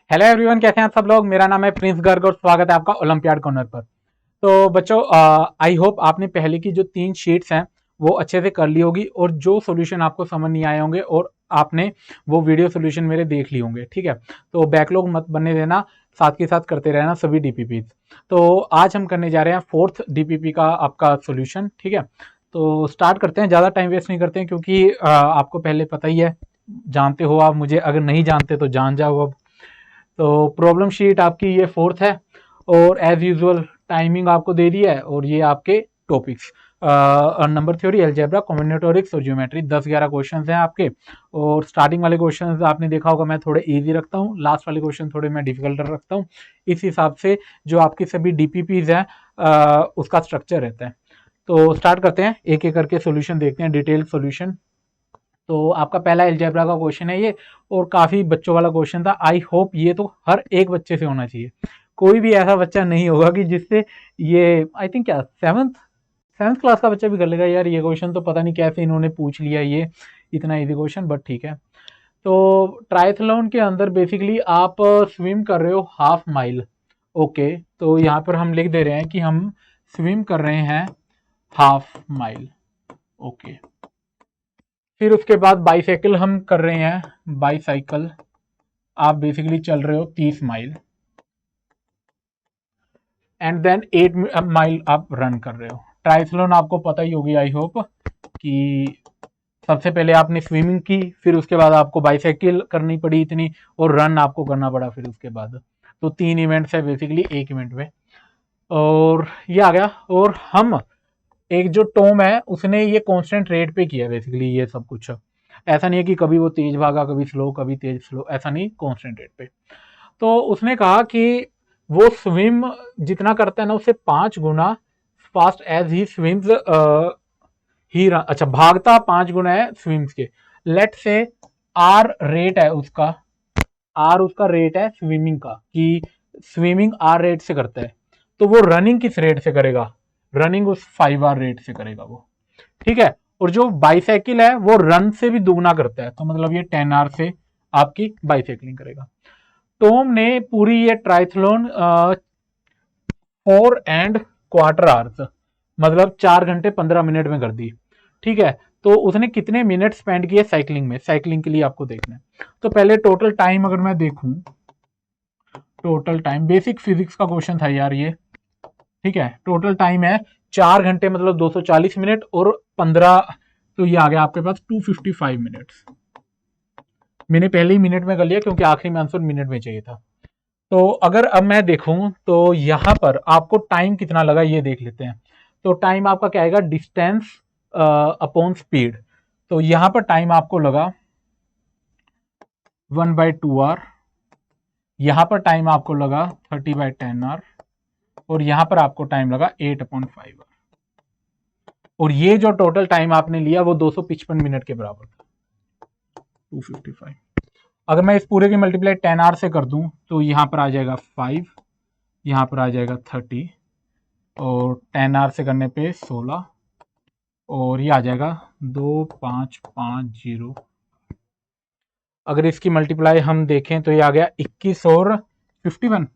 Hello everyone, कैसे हैं आप सब लोग। मेरा नाम है प्रिंस गर्ग और स्वागत है आपका ओलंपियाड कॉर्नर पर। तो बच्चों, आई होप आपने पहले की जो 3 शीट्स हैं वो अच्छे से कर ली होगी और जो सॉल्यूशन आपको समझ नहीं आए होंगे और आपने वो वीडियो सॉल्यूशन मेरे देख लिए होंगे। ठीक है, तो बैकलॉग मत बनने देना, साथ के साथ करते रहना सभी डीपीपी। तो आज हम करने जा रहे हैं 4th डीपीपी का आपका सॉल्यूशन। ठीक है, तो स्टार्ट करते हैं, ज़्यादा टाइम वेस्ट नहीं करते हैं क्योंकि आपको पहले पता ही है, जानते हो आप मुझे, अगर नहीं जानते तो जान जाओ अब। तो प्रॉब्लम शीट आपकी ये 4th है और एज यूजुअल टाइमिंग आपको दे दी है और ये आपके टॉपिक्स नंबर थ्योरी, अलजेब्रा, कॉम्बिनेटोरिक्स और ज्योमेट्री 10-11 क्वेश्चंस हैं आपके। और स्टार्टिंग वाले क्वेश्चंस आपने देखा होगा मैं थोड़े इजी रखता हूँ, लास्ट वाले क्वेश्चन थोड़े मैं डिफिकल्ट रखता हूँ। इस हिसाब से जो आपकी सभी डीपीपीज हैं उसका स्ट्रक्चर रहता है। तो स्टार्ट करते हैं, एक एक करके सोल्यूशन देखते हैं, डिटेल सोल्यूशन। तो आपका पहला अलजेब्रा का क्वेश्चन है ये और काफ़ी बच्चों वाला क्वेश्चन था। आई होप ये तो हर एक बच्चे से होना चाहिए, कोई भी ऐसा बच्चा नहीं होगा कि जिससे ये, आई थिंक क्या सेवन्थ क्लास का बच्चा भी कर लेगा यार ये क्वेश्चन। तो पता नहीं कैसे इन्होंने पूछ लिया ये इतना इजी क्वेश्चन, बट ठीक है। तो ट्रायथलॉन के अंदर बेसिकली आप स्विम कर रहे हो हाफ माइल। ओके, तो यहाँ पर हम लिख दे रहे हैं कि हम स्विम कर रहे हैं हाफ माइल। ओके, फिर उसके बाद बाईसाइकिल हम कर रहे हैं, बाईसाइकिल आप बेसिकली चल रहे हो 30 माइल एंड देन 8 माइल आप रन कर रहे हो। ट्राइथलॉन आपको पता ही होगी आई होप कि सबसे पहले आपने स्विमिंग की, फिर उसके बाद आपको बाईसाइकिल करनी पड़ी इतनी और रन आपको करना पड़ा फिर उसके बाद। तो 3 इवेंट्स है बेसिकली एक इवेंट में, और ये आ गया। और हम एक जो टॉम है उसने ये कांस्टेंट रेट पे किया बेसिकली ये सब कुछ। ऐसा नहीं है कि कभी वो तेज भागा कभी स्लो कभी तेज स्लो, ऐसा नहीं, कांस्टेंट रेट पे। तो उसने कहा कि वो स्विम जितना करता है ना उससे 5 गुना फास्ट एज ही स्विम्स ही अच्छा, भागता 5 गुना है स्विम्स के। लेट से आर रेट है उसका, आर उसका रेट है स्विमिंग का, कि स्विमिंग आर रेट से करता है, तो वो रनिंग किस रेट से करेगा, रनिंग उस 5 आर रेट से करेगा वो। ठीक है, और जो बाईसाइकिल है वो रन से भी दुगना करता है, तो मतलब ये 10 आर से आपकी बाईसाइकिलिंग करेगा। टॉम ने पूरी ये ट्राइथलॉन 4.25 आवर्स मतलब 4 घंटे 15 मिनट में कर दी। ठीक है, तो उसने कितने मिनट स्पेंड किए साइकिलिंग में, साइकिलिंग के लिए आपको देखना है। तो पहले टोटल टाइम अगर मैं देखूं, टोटल टाइम बेसिक फिजिक्स का क्वेश्चन था यार ये। ठीक है, टोटल टाइम है 4 घंटे मतलब 240 मिनट और 15, तो ये आ गया आपके पास 255 मिनट्स। मैंने पहले ही मिनट में कर लिया क्योंकि आखिरी में आंसर मिनट में चाहिए था। तो अगर अब मैं देखूं तो यहां पर आपको टाइम कितना लगा ये देख लेते हैं। तो टाइम आपका क्या आएगा, डिस्टेंस अपॉन स्पीड। तो यहां पर टाइम आपको लगा 1/2 आर, यहां पर टाइम आपको लगा 30/10 आर, और यहां पर आपको टाइम लगा 8/5 आर। और ये जो टोटल टाइम आपने लिया वो 255 मिनट के बराबर था, 255। अगर मैं इस पूरे की मल्टीप्लाई 10 आर से कर दूं तो यहां पर आ जाएगा 5, यहां पर आ जाएगा 30, और 10 आर से करने पे 16, और ये आ जाएगा 2550। अगर इसकी मल्टीप्लाई हम देखें तो ये आ गया 21 और 51,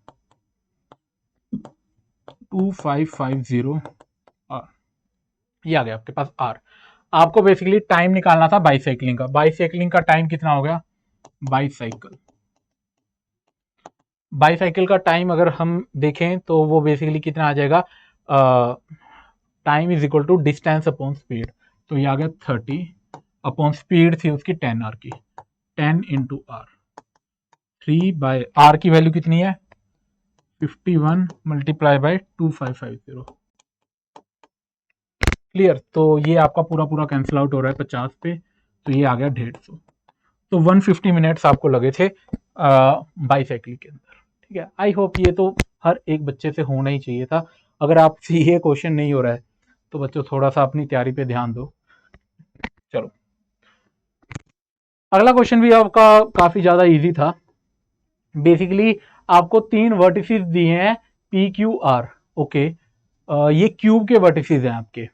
2550 आर। ये आ गया आपके पास आर। आपको बेसिकली टाइम निकालना था बाईसाइकिलिंग का। बाईसाइकिलिंग का टाइम कितना हो गया, बाईसाइकिल बाईसाइकिल का टाइम अगर हम देखें तो वो बेसिकली कितना आ जाएगा, time is equal to distance upon speed. तो ये आ गया 30 अपॉन स्पीड थी उसकी 10 आर की, 10 इंटू आर, 3/आर की वैल्यू कितनी है 51 मल्टीप्लाई बाय 2550। क्लियर, तो ये आपका पूरा पूरा कैंसिल आउट हो रहा है 50 पे, तो ये आ गया 150। तो 150 मिनट्स आपको लगे थे बाईसाइकिल के अंदर। ठीक है, आई होप ये तो हर एक बच्चे से होना ही चाहिए था। अगर आपसे ये क्वेश्चन नहीं हो रहा है तो बच्चों थोड़ा सा अपनी तैयारी पे ध्यान दो। चलो, अगला क्वेश्चन भी आपका काफी ज्यादा इजी था। बेसिकली आपको 3 वर्टिसेस दिए हैं पी क्यू आर। ओके, ये क्यूब के वर्टिसेस हैं आपके।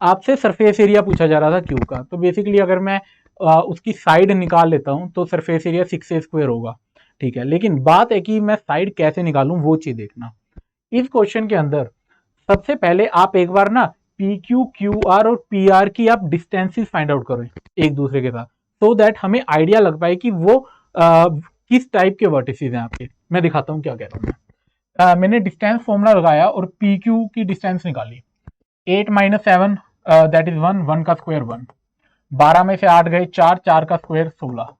आपसे सरफेस एरिया पूछा जा रहा था क्यूब का, तो बेसिकली अगर मैं उसकी साइड निकाल लेता हूं तो सरफेस एरिया 6a² होगा। ठीक है, लेकिन बात है कि मैं साइड कैसे निकालूं वो चीज देखना। इस क्वेश्चन के अंदर सबसे पहले आप एक बार ना पी क्यू क्यू आर और पी आर की आप डिस्टेंसेस फाइंड आउट करो एक दूसरे के साथ, सो दैट हमें आइडिया लग पाए कि वो किस टाइप के वर्टिसेस हैं आपके। मैं दिखाता हूँ क्या कह रहा हूँ मैं। मैंने डिस्टेंस फॉर्मूला लगाया और पी क्यू की डिस्टेंस निकाली। 8 - 7 दैट इज 1, 1 का स्क्वायर 1, 12 में से 8 गए 4, 4 का स्क्वायर 16,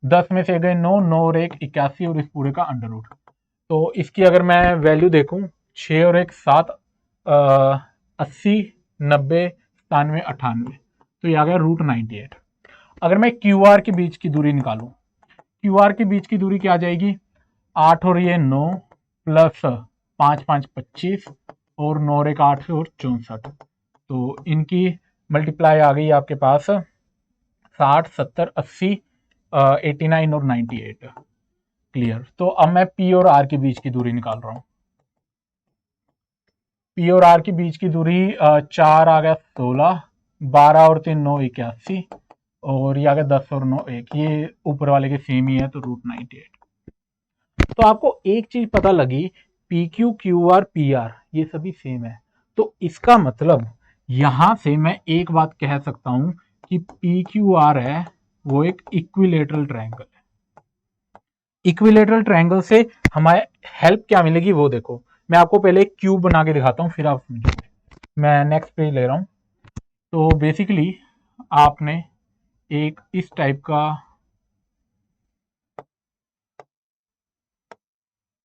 10 में से गए 9, 9 और 1 81 और इस पूरे का अंडर रूट। तो इसकी अगर मैं वैल्यू देखूं 6 और 1 7, 80, 90, 97, 98, तो ये आ गया √98। अगर मैं क्यू आर के बीच की दूरी निकालूं, क्यू आर के बीच की दूरी क्या आ जाएगी, 8 और ये 9 प्लस 5 5 25 और 9 और 1 8 और 64, तो इनकी मल्टीप्लाई आ गई आपके पास 60, 70, 80, 89 और 98। क्लियर। तो अब मैं पी और आर के बीच की दूरी निकाल रहा हूं। पी और आर के बीच की दूरी 4 आ गया 16, 12 और 3 9 81 और ये आ गया 10 और 9 1, ये ऊपर वाले के सेम ही है तो √98। तो आपको एक चीज पता लगी, P Q Q R P R ये सभी सेम है, तो इसका मतलब यहां से मैं एक बात कह सकता हूं कि पी क्यू आर है वो एक इक्विलेटरल ट्रायंगल है। इक्विलेटरल ट्रायंगल से हमारे हेल्प क्या मिलेगी वो देखो। मैं आपको पहले एक क्यूब बना के दिखाता हूँ फिर आप समझोगे। मैं नेक्स्ट पेज ले रहा हूँ। तो बेसिकली आपने एक इस टाइप का,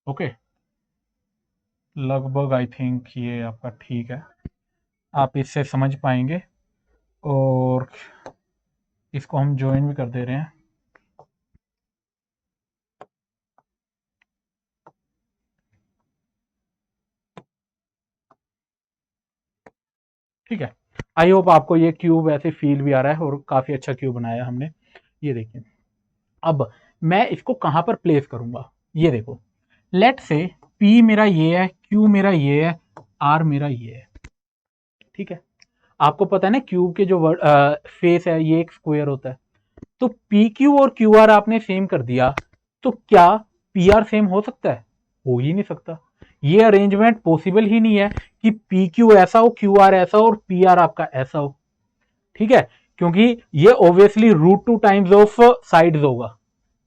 ओके, लगभग आई थिंक ये आपका ठीक है, आप इससे समझ पाएंगे और इसको हम ज्वाइन भी कर दे रहे हैं। ठीक है, आई होप आपको ये क्यूब ऐसे फील भी आ रहा है और काफी अच्छा क्यूब बनाया हमने। ये देखिए, अब मैं इसको कहां पर प्लेस करूंगा, ये देखो। लेट से P मेरा ये है, Q मेरा ये है, R मेरा ये है। ठीक है, आपको पता है ना क्यूब के जो फेस है ये एक स्क्वायर होता है। तो पी क्यू और क्यू आर आपने सेम कर दिया, तो क्या पी आर सेम हो सकता है? हो ही नहीं सकता। ये अरेंजमेंट पॉसिबल ही नहीं है कि पी क्यू ऐसा हो, क्यू आर ऐसा हो और पी आर आपका ऐसा हो। ठीक है, क्योंकि ये ऑब्वियसली √2 टाइम्स ऑफ साइड्स होगा।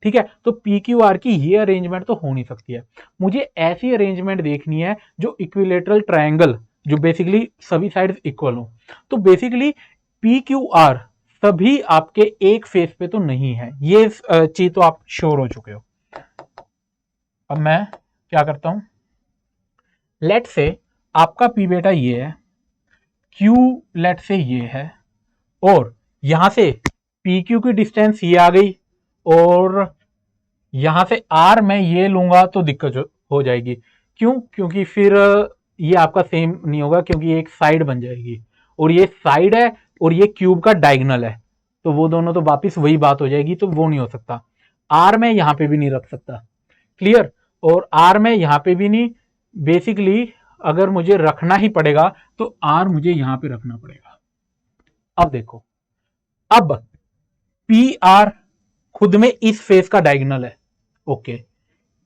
ठीक है, तो पी क्यू आर की ये अरेंजमेंट तो हो नहीं सकती है। मुझे ऐसी अरेंजमेंट देखनी है जो इक्विलेटरल ट्रायंगल, जो बेसिकली सभी साइड्स इक्वल हो। तो बेसिकली पी क्यू आर सभी आपके एक फेस पे तो नहीं है, ये चीज तो आप श्योर हो चुके हो। अब मैं क्या करता हूं, लेट से आपका पी बेटा ये है, क्यू लेट से ये है, और यहां से पी क्यू की डिस्टेंस ये आ गई, और यहां से आर मैं ये लूंगा तो दिक्कत हो जाएगी। क्यों? क्योंकि फिर ये आपका सेम नहीं होगा, क्योंकि ये एक साइड बन जाएगी और ये साइड है और ये क्यूब का डायगोनल है, तो वो दोनों तो वापिस वही बात हो जाएगी, तो वो नहीं हो सकता। आर मैं यहां पे भी नहीं रख सकता। क्लियर। और आर मैं यहां पे भी नहीं, बेसिकली अगर मुझे रखना ही पड़ेगा तो आर मुझे यहां पे रखना पड़ेगा। अब देखो, अब पी आर खुद में इस फेस का डायगोनल है, ओके।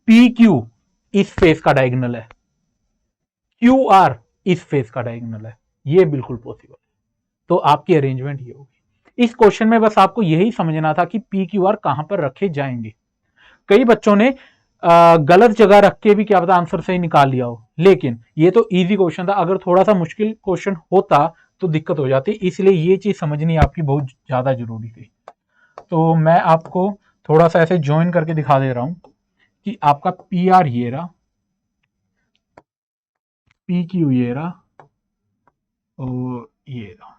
पी क्यू इस फेस का डायगोनल है, क्यू आर इस फेस का डायगोनल है, ये बिल्कुल पॉसिबल है। तो आपकी अरेंजमेंट ये होगी। इस क्वेश्चन में बस आपको यही समझना था कि पी क्यू आर कहां पर रखे जाएंगे। कई बच्चों ने गलत जगह रख के भी क्या पता आंसर सही निकाल लिया हो, लेकिन ये तो इजी क्वेश्चन था। अगर थोड़ा सा मुश्किल क्वेश्चन होता तो दिक्कत हो जाती, इसलिए ये चीज समझनी आपकी बहुत ज्यादा जरूरी थी। तो मैं आपको थोड़ा सा ऐसे ज्वाइन करके दिखा दे रहा हूं कि आपका पी आर ये रहा, पी क्यू ये रहा और ये रहा,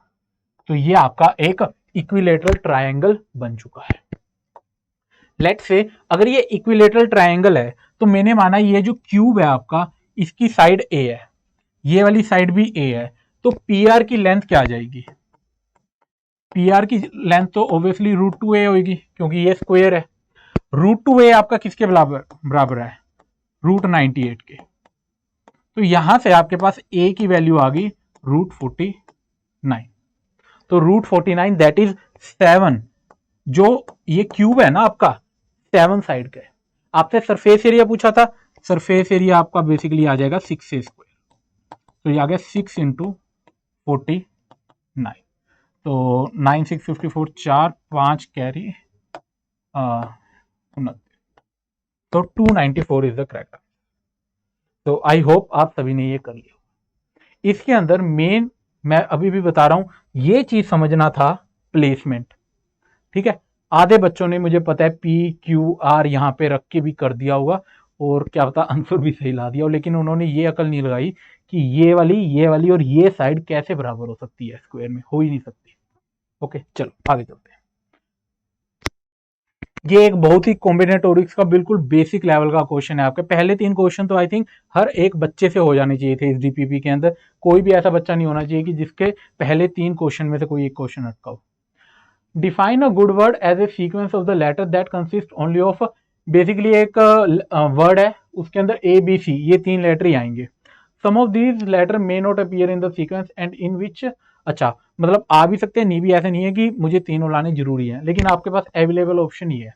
तो ये आपका एक इक्विलेटरल ट्रायंगल बन चुका है। लेट से अगर ये इक्विलेटरल ट्रायंगल है तो मैंने माना ये जो क्यूब है आपका, इसकी साइड ए है, ये वाली साइड भी ए है, तो पी आर की लेंथ क्या आ जाएगी? पी आर की लेंथ तो ऑब्वियसली √2a होगी, क्योंकि ये स्क्वायर है। √2a आपका किसके बराबर है? √98 के। तो यहां से आपके पास a की वैल्यू आ गई √49। तो √49 दैट इज 7, जो ये क्यूब है ना आपका 7 साइड का है। आपसे सरफेस एरिया पूछा था, सरफेस एरिया आपका बेसिकली आ जाएगा 6a स्क्वायर, तो ये आ गया 6 इंटू 49, तो 9 6 54, 4 5 कैरी 29, तो 294 इज द करेक्ट। तो आई होप आप सभी ने ये कर लिया। इसके अंदर मेन मैं अभी भी बता रहा हूं, ये चीज समझना था प्लेसमेंट, ठीक है। आधे बच्चों ने मुझे पता है PQR यहां पे रख के भी कर दिया होगा और क्या पता आंसर भी सही ला दिया हो, लेकिन उन्होंने ये अकल नहीं लगाई कि ये वाली और ये साइड कैसे बराबर हो सकती है, स्क्वायर में हो ही नहीं सकती। ओके चलो आगे चलते हैं। ये एक बहुत ही कॉम्बिनेटोरिक्स का बिल्कुल बेसिक लेवल का क्वेश्चन है। आपके पहले 3 क्वेश्चन तो आई थिंक हर एक बच्चे से हो जाने चाहिए थे इस DPP के अंदर। कोई भी ऐसा बच्चा नहीं होना चाहिए कि जिसके पहले 3 क्वेश्चन में से कोई एक क्वेश्चन अटका हो। Define a good word as a sequence of the letter that consist only of, basically एक वर्ड है उसके अंदर ABC, ये 3 लेटर ही आएंगे। Some of these letter may not appear in the sequence and in which, अच्छा मतलब आ भी सकते हैं, नहीं भी, ऐसा नहीं है कि मुझे तीनों लाने जरूरी है, लेकिन आपके पास अवेलेबल ऑप्शन ये है।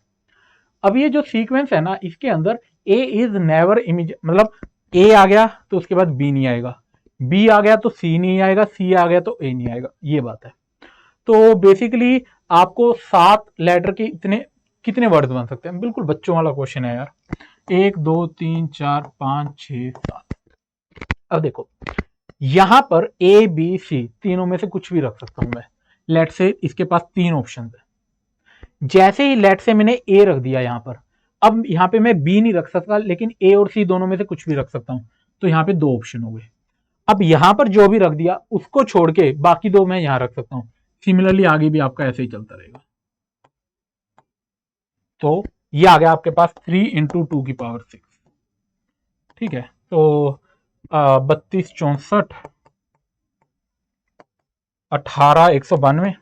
अब ये जो सीक्वेंस है ना, इसके अंदर A इज नेवर इमेज, मतलब A आ गया तो उसके बाद B नहीं आएगा, B आ गया तो C नहीं आएगा, C आ गया तो A नहीं आएगा, ये बात है। तो बेसिकली आपको 7 लेटर के इतने कितने वर्ड्स बन सकते हैं, बिल्कुल बच्चों वाला क्वेश्चन है यार। 1 2 3 4 5 6 7। अब देखो यहां पर ABC तीनों में से कुछ भी रख सकता हूं मैं। लेट से इसके पास 3 ऑप्शन है, जैसे ही लेट से मैंने A रख दिया यहां पर, अब यहां पे मैं B नहीं रख सकता, लेकिन A और C दोनों में से कुछ भी रख सकता हूं, तो यहां पे 2 ऑप्शन हो गए। अब यहां पर जो भी रख दिया उसको छोड़ के बाकी 2 मैं यहां रख सकता हूं। सिमिलरली आगे भी आपका ऐसे ही चलता रहेगा। तो ये आ गया आपके पास 3 इंटू 2 की पावर 6, ठीक है। तो 32 64 18 192,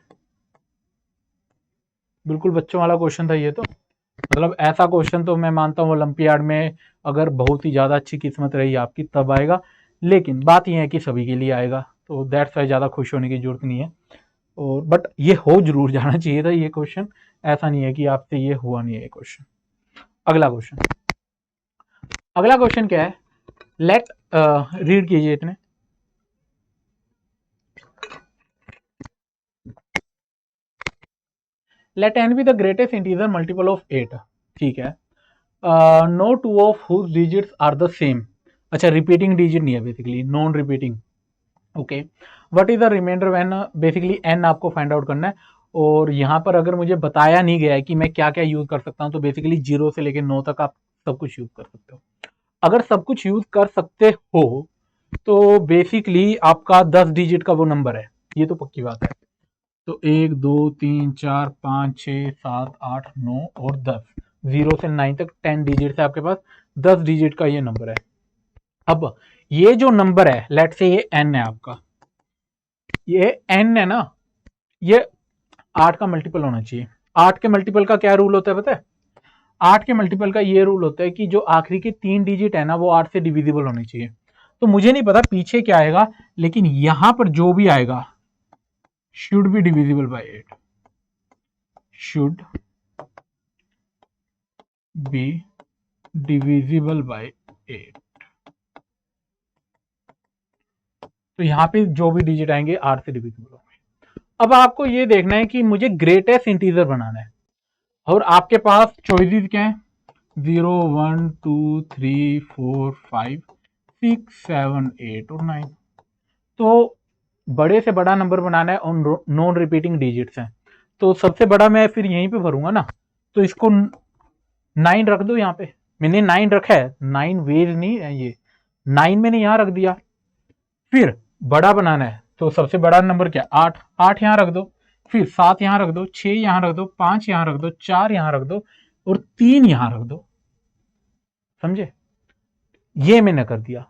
बिल्कुल बच्चों वाला क्वेश्चन था ये तो। मतलब ऐसा क्वेश्चन तो मैं मानता हूँ ओलंपियाड में अगर बहुत ही ज़्यादा अच्छी किस्मत रही आपकी तब आएगा, लेकिन बात यह है कि सभी के लिए आएगा, तो दैट्स वाई ज़्यादा खुश होने की जरूरत नहीं है। और बट ये हो जरूर जाना चाहिए था ये क्वेश्चन, ऐसा नहीं है कि आपसे ये हुआ नहीं है ये क्वेश्चन। अगला क्वेश्चन क्या है, लेट रीड कीजिए इतने। Let n be the greatest integer multiple of 8, ठीक है। No two of whose digits are the same, अच्छा रिपीटिंग डिजिट नहीं है, basically non repeating. Okay, what is the remainder when, basically n आपको find out करना है। और यहाँ पर अगर मुझे बताया नहीं गया है कि मैं क्या क्या यूज कर सकता हूँ, तो बेसिकली 0 से लेकर 9 तक आप सब कुछ यूज कर सकते हो। अगर सब कुछ यूज कर सकते हो तो बेसिकली आपका 10 डिजिट का वो नंबर है, ये तो पक्की बात है। तो 1 2 3 4 5 6 7 8 9 और 10, 0 से 9 तक 10 डिजिट है आपके पास, 10 डिजिट का ये नंबर है। अब ये जो नंबर है, लेट से ये n है आपका, ये n है ना, ये 8 का मल्टीपल होना चाहिए। 8 के मल्टीपल का क्या रूल होता है पता है? 8 के मल्टीपल का ये रूल होता है कि जो आखिरी के 3 डिजिट है ना वो 8 से डिविजिबल होने चाहिए। तो मुझे नहीं पता पीछे क्या आएगा, लेकिन यहां पर जो भी आएगा should be divisible by 8, should be divisible by 8। तो यहां पे जो भी डिजिट आएंगे 8 से डिविजिबल होंगे। अब आपको ये देखना है कि मुझे ग्रेटेस्ट इंटीजर बनाना है, और आपके पास चॉइसेस क्या है, 0 1 2 3 4 5 6 7 8 और 9। तो बड़े से बड़ा नंबर बनाना है और नॉन रिपीटिंग डिजिट्स हैं, तो सबसे बड़ा मैं फिर यहीं पे भरूंगा ना, तो इसको 9 रख दो यहाँ पे। मैंने 9 रखा है, 9 वेज नहीं है ये, 9 मैंने यहाँ रख दिया। फिर बड़ा बनाना है तो सबसे बड़ा नंबर क्या, 8, 8 यहाँ रख दो, फिर 7 यहाँ रख दो, 6 यहाँ रख दो, 5 यहाँ रख दो, 4 यहाँ रख दो और 3 यहाँ रख दो, समझे? ये मैंने कर दिया।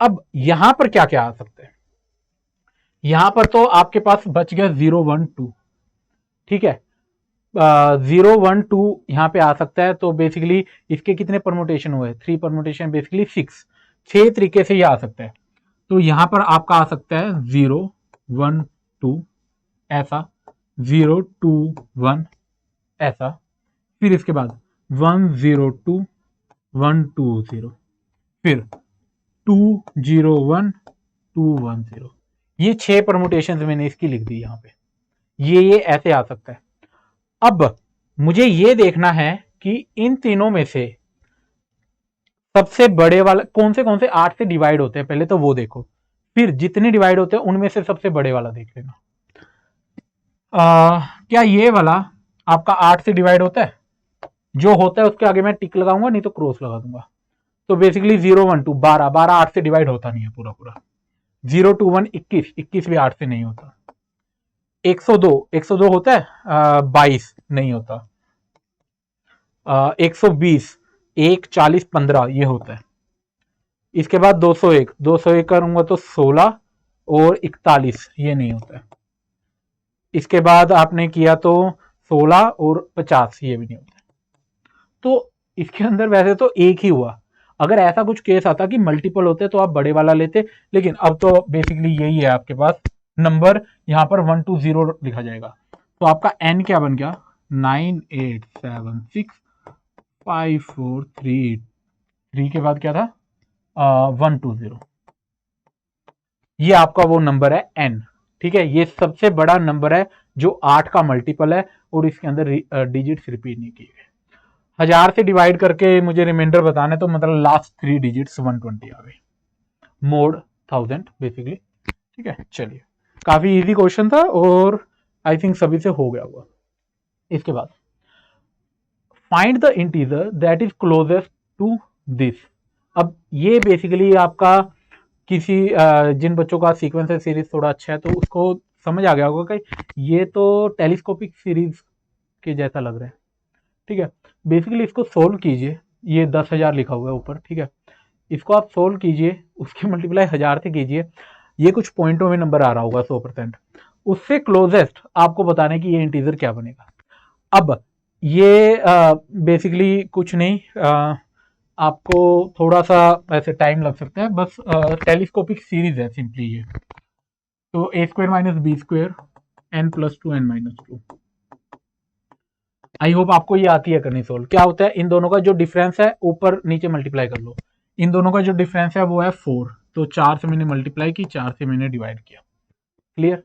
अब यहां पर क्या क्या आ सकता है, यहां पर तो आपके पास बच गया 0 1 2, ठीक है। 0 1 2 यहाँ पे आ सकता है, तो बेसिकली इसके कितने परमुटेशन हुए, 3 परमुटेशन, बेसिकली 6 तरीके से ये आ सकता है। तो यहां पर आपका आ सकता है 0 1 2 ऐसा, 0 2 1 ऐसा, फिर इसके बाद 1 0 2 120, फिर 201 210। ये 6 परमुटेशन मैंने इसकी लिख दी यहाँ पे। ये ऐसे आ सकता है। अब मुझे ये देखना है कि इन तीनों में से सबसे बड़े वाला कौन से 8 से डिवाइड होते हैं, पहले तो वो देखो, फिर जितने डिवाइड होते हैं उनमें से सबसे बड़े वाला देख लेना। क्या ये वाला आपका 8 से डिवाइड होता है? जो होता है उसके आगे मैं टिक लगाऊंगा, नहीं तो क्रॉस लगा दूंगा। तो बेसिकली 0 1 2 12 12 8 से डिवाइड होता नहीं है पूरा पूरा। 0 2 1 21 21 भी 8 से नहीं होता। 102 होता है 22 नहीं होता। 120 1 40 15 ये होता है। इसके बाद 201 करूंगा तो 16 और 41 ये नहीं होता है। इसके बाद आपने किया तो 16 और 50 ये भी नहीं होता है। तो इसके अंदर वैसे तो एक ही हुआ। अगर ऐसा कुछ केस आता कि मल्टीपल होते तो आप बड़े वाला लेते, लेकिन अब तो बेसिकली यही है आपके पास नंबर, यहां पर 120 लिखा जाएगा। तो आपका एन क्या बन गया? 98765438। के बाद क्या था? 120। ये आपका वो नंबर है एन। ठीक है, ये सबसे बड़ा नंबर है जो 8 का मल्टीपल है और इसके अंदर डिजिट्स रिपीट नहीं किए गए। 1000 से डिवाइड करके मुझे रिमाइंडर बताना है, तो मतलब लास्ट 3 डिजिट्स 120 आ गए, मोड 1000 बेसिकली। ठीक है, चलिए, काफी इजी क्वेश्चन था और आई थिंक सभी से हो गया होगा। इसके बाद find the integer that is closest to this. अब ये बेसिकली आपका किसी जिन बच्चों का सीक्वेंसर सीरीज थोड़ा अच्छा है तो उसको समझ आ गया होगा कि ये तो टेलीस्कोपिक सीरीज के जैसा लग रहा है। ठीक है, बेसिकली इसको सोल्व कीजिए। ये 10,000 लिखा हुआ है ऊपर। ठीक है, इसको आप सोल्व कीजिए, उसके मल्टीप्लाई 1000 से कीजिए। ये कुछ पॉइंटों में नंबर आ रहा होगा 100%। उससे क्लोजेस्ट आपको बताने की ये इंटीजर क्या बनेगा। अब ये बेसिकली कुछ नहीं, आपको थोड़ा सा ऐसे टाइम लग सकता है, बस टेलीस्कोपिक सीरीज है सिंपली ये। तो a² - b² n+2 n-2। I hope आपको ये आती है करनी सोल्व। क्या होता है, इन दोनों का जो डिफरेंस है ऊपर नीचे मल्टीप्लाई कर लो। इन दोनों का जो डिफरेंस है वो है 4, तो 4 से मैंने मल्टीप्लाई की, 4 से मैंने डिवाइड किया। क्लियर।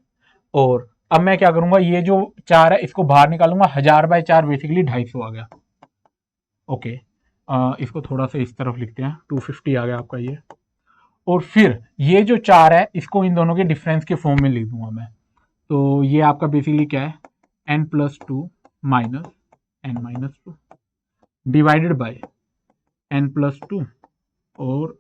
और अब मैं क्या करूंगा, ये जो 4 है इसको बाहर निकालूंगा। 1000/4 बेसिकली 250 आ गया। ओके, इसको थोड़ा सा इस तरफ लिखते हैं, 250 आ गया आपका ये। और फिर ये जो 4 है इसको इन दोनों के डिफरेंस के फॉर्म में लिख दूंगा मैं। तो ये आपका बेसिकली क्या है, n+2 minus n-2 divided by n+2। और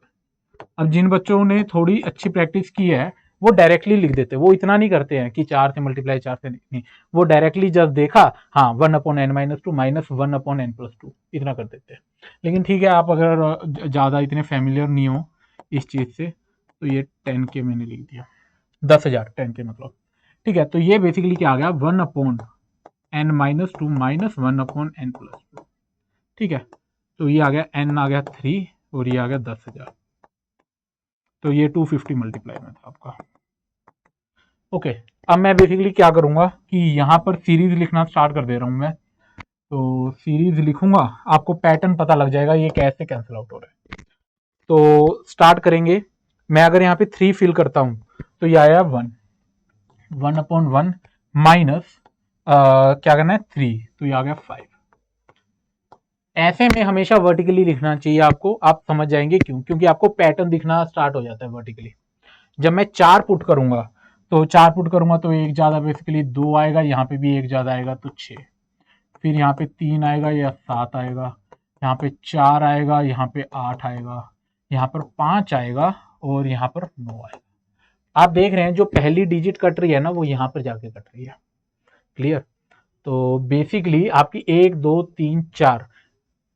अब जिन बच्चों ने थोड़ी अच्छी प्रैक्टिस की है वो डायरेक्टली लिख देते, वो इतना नहीं करते हैं कि 4 से मल्टीप्लाई 4 से नहीं, वो डायरेक्टली जब देखा हाँ 1/n-2 माइनस 1/n+2 इतना कर देते हैं। लेकिन ठीक है, आप अगर ज़्यादा इतने फैमिलियर नहीं हो इस चीज़ से तो ये 10K मैंने लिख दिया, 10,000 10K मतलब। ठीक है, तो ये बेसिकली क्या आ गया, 1/n-2 माइनस 1/n+2। ठीक है, तो ये आ गया n आ गया 3 और ये आ गया 10,000। तो ये 250 मल्टीप्लाई में था आपका। ओके, अब मैं बेसिकली क्या करूंगा कि यहाँ पर सीरीज लिखना स्टार्ट कर दे रहा हूँ मैं। तो सीरीज लिखूंगा, आपको पैटर्न पता लग जाएगा ये कैसे कैंसिल आउट हो रहा है। तो स्टार्ट करेंगे। मैं अगर यहाँ पे 3 फिल करता हूँ तो ये आया 1/1 माइनस क्या करना है 3, तो ये आ गया 5। ऐसे में हमेशा वर्टिकली लिखना चाहिए आपको, आप समझ जाएंगे क्यों, क्योंकि आपको पैटर्न दिखना स्टार्ट हो जाता है वर्टिकली। जब मैं 4 पुट करूंगा तो 4 पुट करूंगा तो एक ज्यादा बेसिकली 2 आएगा, यहाँ पे भी एक ज्यादा आएगा तो 6, फिर यहाँ पे 3 आएगा या 7 आएगा, यहाँ पे 4 आएगा, यहाँ पे 8 आएगा, यहाँ पर 5 आएगा और यहाँ पर 9 आएगा। आप देख रहे हैं जो पहली डिजिट कट रही है ना वो यहाँ पर जाके कट रही है। क्लियर। तो बेसिकली आपकी 1 2 3 4।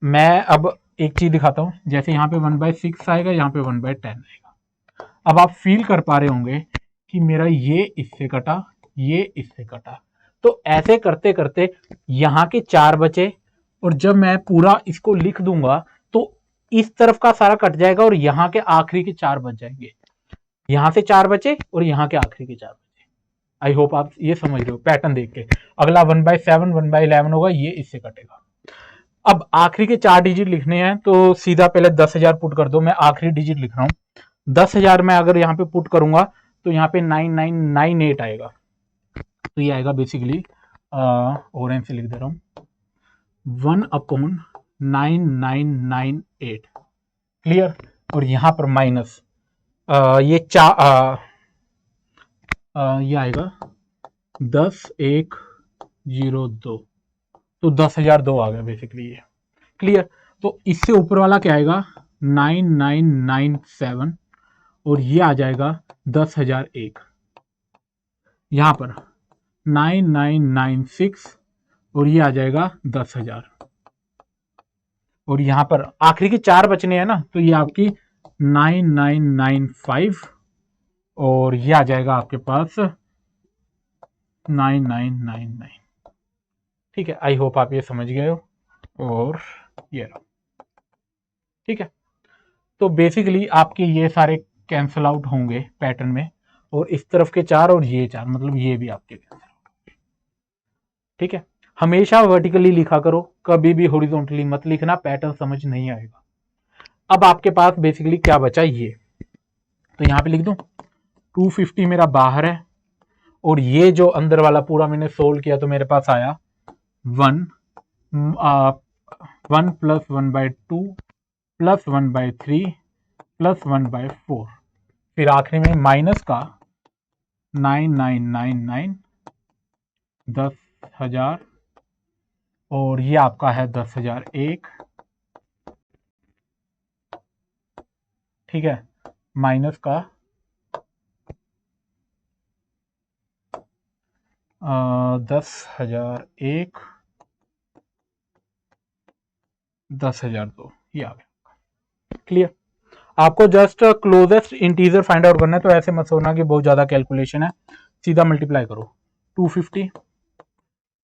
मैं अब एक चीज दिखाता हूँ, जैसे यहाँ पे 1/6 आएगा, यहाँ पे 1/10 आएगा। अब आप फील कर पा रहे होंगे कि मेरा ये इससे कटा, ये इससे कटा। तो ऐसे करते करते यहाँ के 4 बचे और जब मैं पूरा इसको लिख दूंगा तो इस तरफ का सारा कट जाएगा और यहाँ के आखिरी के 4 बच जाएंगे। यहाँ से 4 बचे और यहाँ के आखिरी के 4 बचे। आई होप आप ये समझ रहे हो पैटर्न देख के। अगला 1/7 1/11 होगा, ये इससे कटेगा। अब आखिरी के 4 डिजिट लिखने हैं तो सीधा पहले 10,000 पुट कर दो। मैं आखिरी डिजिट लिख रहा हूं। 10,000 में अगर यहाँ पे पुट करूंगा तो यहाँ पे 9998 आएगा। तो ये आएगा बेसिकली ऑरेंज से लिख दे रहा हूं 1/9998। क्लियर। और यहाँ पर माइनस ये ये आएगा 10102। तो 10,002 आ गया बेसिकली ये। क्लियर। तो इससे ऊपर वाला क्या आएगा 9997 और ये आ जाएगा 10,001। यहां पर 9996 और ये आ जाएगा 10,000। और यहां पर आखिरी के 4 बचने हैं ना, तो ये आपकी 9995 और ये आ जाएगा आपके पास 9999। ठीक है, आई होप आप ये समझ गए हो। और ये रहा। ठीक है, तो बेसिकली आपके ये सारे कैंसल आउट होंगे पैटर्न में, और इस तरफ के 4 और ये 4 मतलब ये भी आपके कैंसिल। ठीक है, हमेशा वर्टिकली लिखा करो, कभी भी हॉरिजॉन्टली मत लिखना, पैटर्न समझ नहीं आएगा। अब आपके पास बेसिकली क्या बचा ये, तो यहां पे लिख दूं 250 मेरा बाहर है, और ये जो अंदर वाला पूरा मैंने सोल्व किया तो मेरे पास आया 1 1 + 1/2 + 1/3 + 1/4, फिर आखिरी में माइनस का 9999 10,000 और ये आपका है 10,001। ठीक है, माइनस का 10,001 10,002 ये आ गया। क्लियर। आपको just closest integer find out करना है, तो ऐसे मत सोचना कि बहुत ज्यादा कैलकुलेशन है, सीधा मल्टीप्लाई करो 250,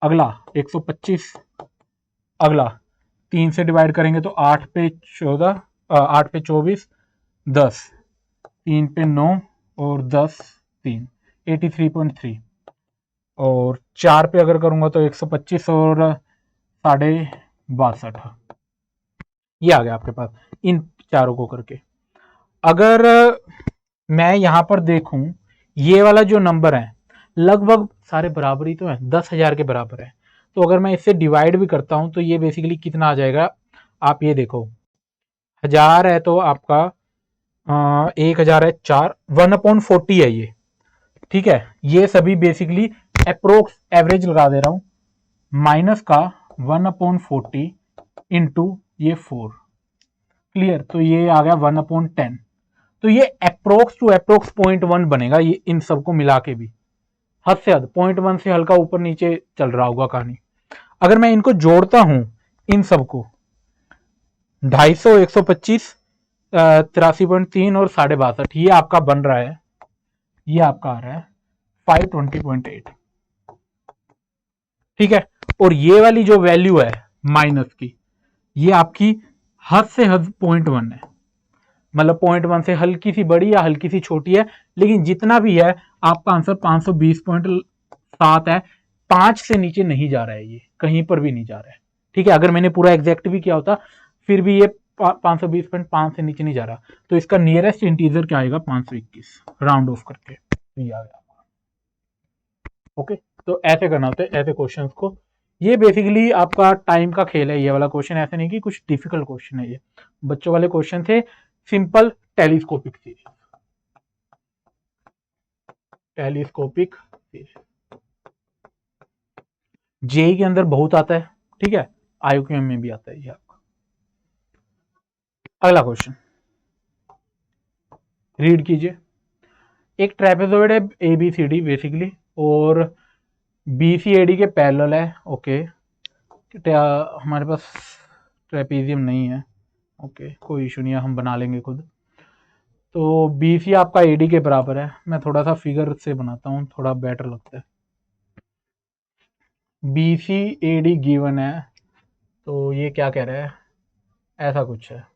अगला 125, अगला 3 से डिवाइड करेंगे तो 8 पे 14, 8 पे 24, 10, 3 पे 9 और 10 3 83.3, और 4 पे अगर करूंगा तो 125 और 62.62। ये आ गया आपके पास इन चारों को करके। अगर मैं यहां पर देखूं, ये वाला जो नंबर है लगभग सारे बराबर ही तो है, 10,000 के बराबर है। तो अगर मैं इससे डिवाइड भी करता हूं तो ये बेसिकली कितना आ जाएगा, आप ये देखो 1000 है तो आपका 1,000 है 4 1/40 है ये। ठीक है, ये सभी बेसिकली अप्रोक्स एवरेज लगा दे रहा हूं, माइनस का 1/40 इंटू ये 4। क्लियर। तो ये आ गया 1/10। तो ये अप्रोक्स टू अप्रोक्स 0.1 बनेगा ये इन सबको मिला के भी, हद से हद 0.1 से हल्का ऊपर नीचे चल रहा होगा कहानी। अगर मैं इनको जोड़ता हूं इन सबको 250, 125, 83.3 और 62.62, ये आपका बन रहा है, ये आपका आ रहा है 520.8। ठीक है, और ये वाली जो वैल्यू है माइनस की, ये आपकी हद से हद 0.1 है, मतलब 0.1 से हल्की सी बड़ी या हल्की सी छोटी है, लेकिन जितना भी है आपका आंसर 520.7 है। 5 से नीचे नहीं जा रहा है, ये कहीं पर भी नहीं जा रहा है। ठीक है, अगर मैंने पूरा एग्जैक्ट भी किया होता फिर भी ये 520.5 से नीचे नहीं जा रहा, तो इसका नियरेस्ट इंटीजर क्या आएगा 521 राउंड ऑफ करके, तो ये आ गया। ओके, तो ऐसे करना होता है ऐसे क्वेश्चंस को। ये बेसिकली आपका टाइम का खेल है, ये वाला क्वेश्चन ऐसे नहीं कि कुछ डिफिकल्ट क्वेश्चन है, ये बच्चों वाले क्वेश्चन थे, simple telescopic series, telescopic series JEE के अंदर बहुत आता है। ठीक है, आईक्यूएम में भी आता है ये आपका। अगला क्वेश्चन रीड कीजिए। एक ट्रेपेजॉइड है एबीसीडी बेसिकली, और बीसीएडी के पैरेलल है। ओके, हमारे पास ट्रेपेजियम नहीं है, ओके कोई इशू नहीं है, हम बना लेंगे खुद। तो बीसी आपका एडी के बराबर है, मैं थोड़ा सा फिगर से बनाता हूँ, थोड़ा बेटर लगता है। बीसी एडी गिवन है, तो ये क्या कह रहा है, ऐसा कुछ है।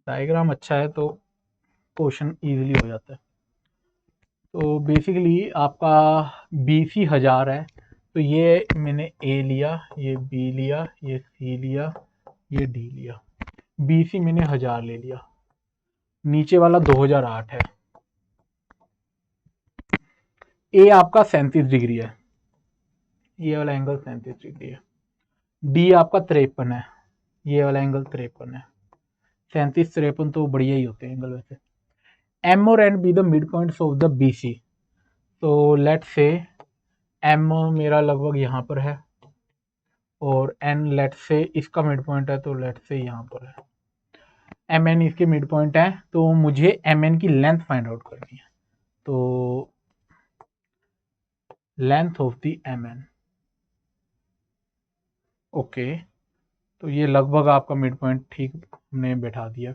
डायग्राम अच्छा है तो क्वेश्चन इजीली हो जाता है। तो बेसिकली आपका BC 1000 है, तो ये मैंने A लिया, ये B लिया, ये C लिया, ये D लिया। BC मैंने 1000 ले लिया, नीचे वाला 2008 है। A आपका 37 डिग्री है, ये वाला एंगल 37 डिग्री है। D आपका 53 है, ये वाला एंगल 53 है। 37 53 तो बढ़िया ही होते हैं एंगल वैसे। M और N be the mid points of the BC। तो लेट्स से M मेरा लगभग यहाँ पर है और N लेट्स से इसका मिड पॉइंट है, तो लेट्स से यहाँ पर है। MN इसके मिड पॉइंट है, तो मुझे MN की लेंथ फाइंड आउट करनी है। तो length of the MN, okay, तो ये लगभग आपका मिड पॉइंट ठीक हमने बैठा दिया।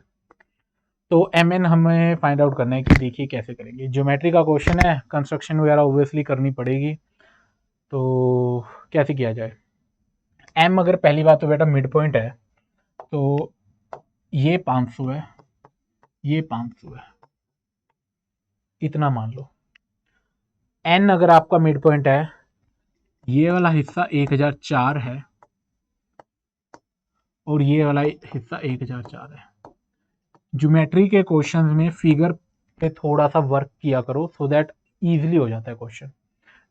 तो MN हमें फाइंड आउट करना है कि देखिए कैसे करेंगे। ज्योमेट्री का क्वेश्चन है, कंस्ट्रक्शन वगैरह ऑब्वियसली करनी पड़ेगी, तो कैसे किया जाए। M अगर पहली बात तो बेटा मिड पॉइंट है, तो ये 500 है, ये 500 है, इतना मान लो। N अगर आपका मिड पॉइंट है, ये वाला हिस्सा 1004 है और ये वाला हिस्सा 1004 है। ज्योमेट्री के क्वेश्चन में फिगर पे थोड़ा सा वर्क किया करो, सो दैट इजीली हो जाता है क्वेश्चन,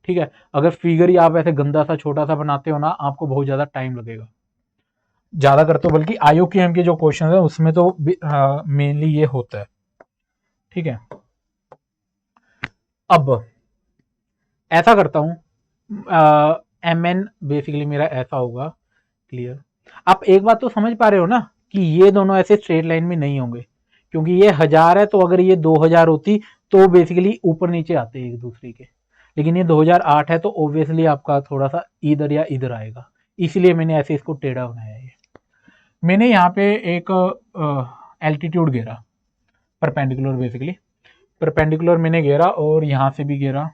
ठीक है। अगर फिगर ही आप ऐसे गंदा सा छोटा सा बनाते हो ना, आपको बहुत ज्यादा टाइम लगेगा, ज्यादा करते हो, बल्कि IOQM के जो क्वेश्चन है उसमें तो मेनली ये होता है, ठीक है। अब ऐसा करता हूं, MN बेसिकली मेरा ऐसा होगा, क्लियर। आप एक बात तो समझ पा रहे हो ना कि ये दोनों ऐसे स्ट्रेट लाइन में नहीं होंगे, क्योंकि ये 1000 है, तो अगर ये 2000 होती तो बेसिकली ऊपर नीचे आते एक दूसरे के, लेकिन ये 2008 है, तो ऑब्वियसली आपका थोड़ा सा इधर या इधर आएगा, इसलिए मैंने ऐसे इसको टेढ़ा बनाया है। मैंने यहाँ पे एक एल्टीट्यूड घेरा, परपेंडिकुलर, बेसिकली परपेंडिकुलर मैंने घेरा, और यहाँ से भी घेरा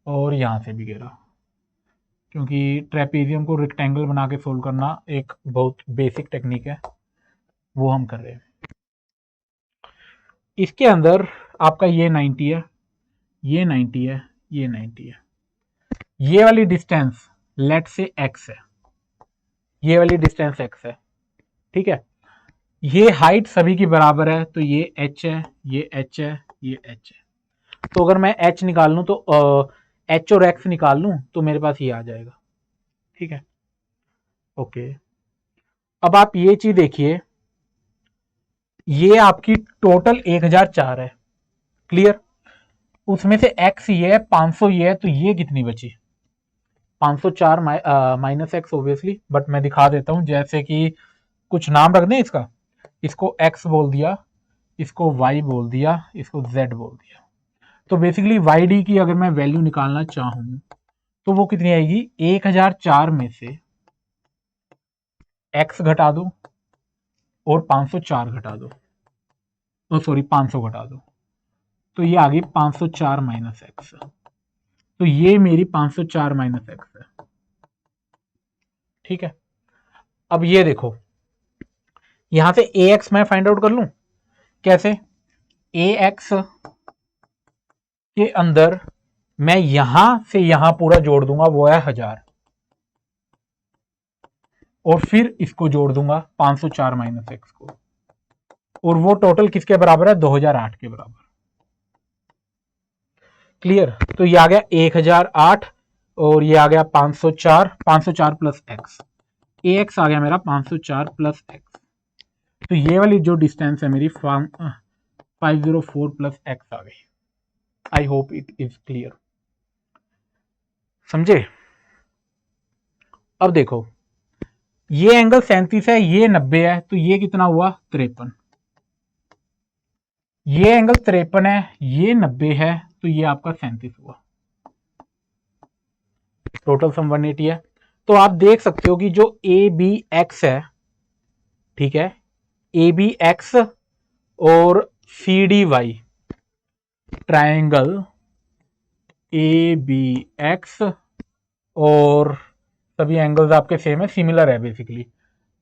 और यहाँ से भी घेरा, क्योंकि ट्रेपेजियम को रेक्टेंगल बना के सोल्व करना एक बहुत बेसिक टेक्निक है, वो हम कर रहे हैं। इसके अंदर आपका ये 90 है, ये 90 है, ये 90 है। ये वाली डिस्टेंस लेट से x है, ये वाली डिस्टेंस x है, ठीक है। ये हाइट सभी की बराबर है, तो ये h है, ये h है, ये h है। तो अगर मैं h निकाल लूं, तो h और x निकाल लूं, तो मेरे पास ये आ जाएगा, ठीक है, ओके। अब आप ये चीज देखिए, ये आपकी टोटल 1004 है, क्लियर। उसमें से x ये है, 500 ये है, तो ये कितनी बची, 504 माइनस एक्स ऑब्वियसली, बट मैं दिखा देता हूं, जैसे कि कुछ नाम रख दें इसका, इसको x बोल दिया, इसको y बोल दिया, इसको z बोल दिया। तो बेसिकली YD की अगर मैं वैल्यू निकालना चाहूं, तो वो कितनी आएगी, 1004 में से x घटा दो और 504 घटा दो, ओ सॉरी 500 घटा दो, तो ये आ गई 504 माइनस एक्स। तो ये मेरी 504 माइनस एक्स है, ठीक है। अब ये देखो, यहां से AX मैं फाइंड आउट कर लूं, कैसे, AX के अंदर मैं यहां से यहां पूरा जोड़ दूंगा, वो है 1000, और फिर इसको जोड़ दूंगा 504 माइनस एक्स को, और वो टोटल किसके बराबर है, 2008 के बराबर, क्लियर। तो ये आ गया 1008 और ये आ गया 504 प्लस एक्स, AX आ गया मेरा 504 प्लस एक्स। तो ये वाली जो डिस्टेंस है मेरी 504 प्लस एक्स आ गई। I hope it is clear, समझे। अब देखो, ये एंगल 37 है, ये 90 है, तो ये कितना हुआ, 53। ये एंगल 53 है, ये 90 है, तो ये आपका 37 हुआ, टोटल सम 180 है। तो आप देख सकते हो कि जो ABX है, ठीक है, ABX और CDY, ट्रायंगल ABX और सभी एंगल्स आपके सेम है, सिमिलर है बेसिकली,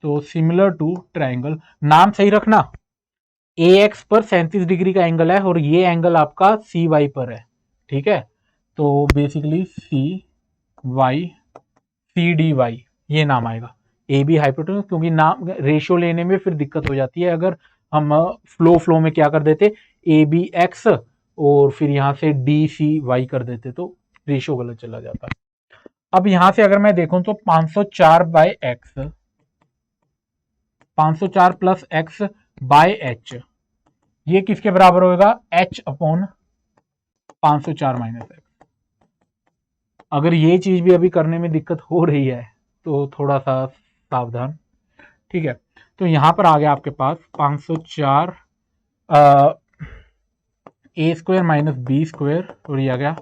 तो सिमिलर टू ट्रायंगल, नाम सही रखना, ए एक्स पर 37 डिग्री का एंगल है और ये एंगल आपका सी वाई पर है, ठीक है। तो बेसिकली सी वाई सी डी वाई ये नाम आएगा। ए बी हाइपोटेन्यूज, क्योंकि नाम रेशियो लेने में फिर दिक्कत हो जाती है अगर हम फ्लो में क्या कर देते ए बी एक्स और फिर यहां से डी सी वाई कर देते तो रेशियो गलत चला जाता है। अब यहां से अगर मैं देखूं तो 504 by x, 504 plus x by h, ये किसके बराबर होगा, एच अपॉन 504 माइनस एक्स। अगर ये चीज भी अभी करने में दिक्कत हो रही है तो थोड़ा सा सावधान, ठीक है। तो यहां पर आ गया आपके पास 504 ए स्क्वायर माइनस बी स्क्वायर और ये आ गया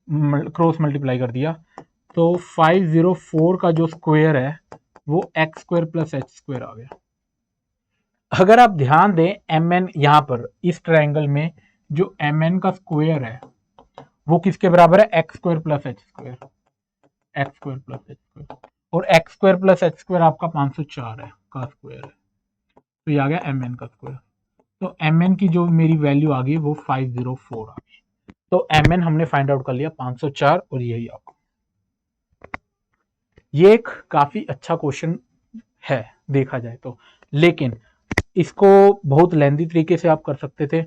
क्रॉस मल्टीप्लाई कर दिया तो 504 का जो स्क्वायर है वो X square plus H square आ गया। अगर आप ध्यान दें एम एन यहां पर इस ट्रायंगल में जो एम एन का स्क्वायर है वो किसके बराबर है, X square plus H square, X square plus H square, और X square plus H square आपका 504 है का स्क्वायर है, तो ये आ गया एम एन का स्क्वायर। तो एम एन की जो मेरी वैल्यू आ गई वो 504 आ गई। तो एम एन हमने फाइंड आउट कर लिया 504 और यही आपको। ये एक काफी अच्छा क्वेश्चन है देखा जाए तो, लेकिन इसको बहुत लेंदी तरीके से आप कर सकते थे,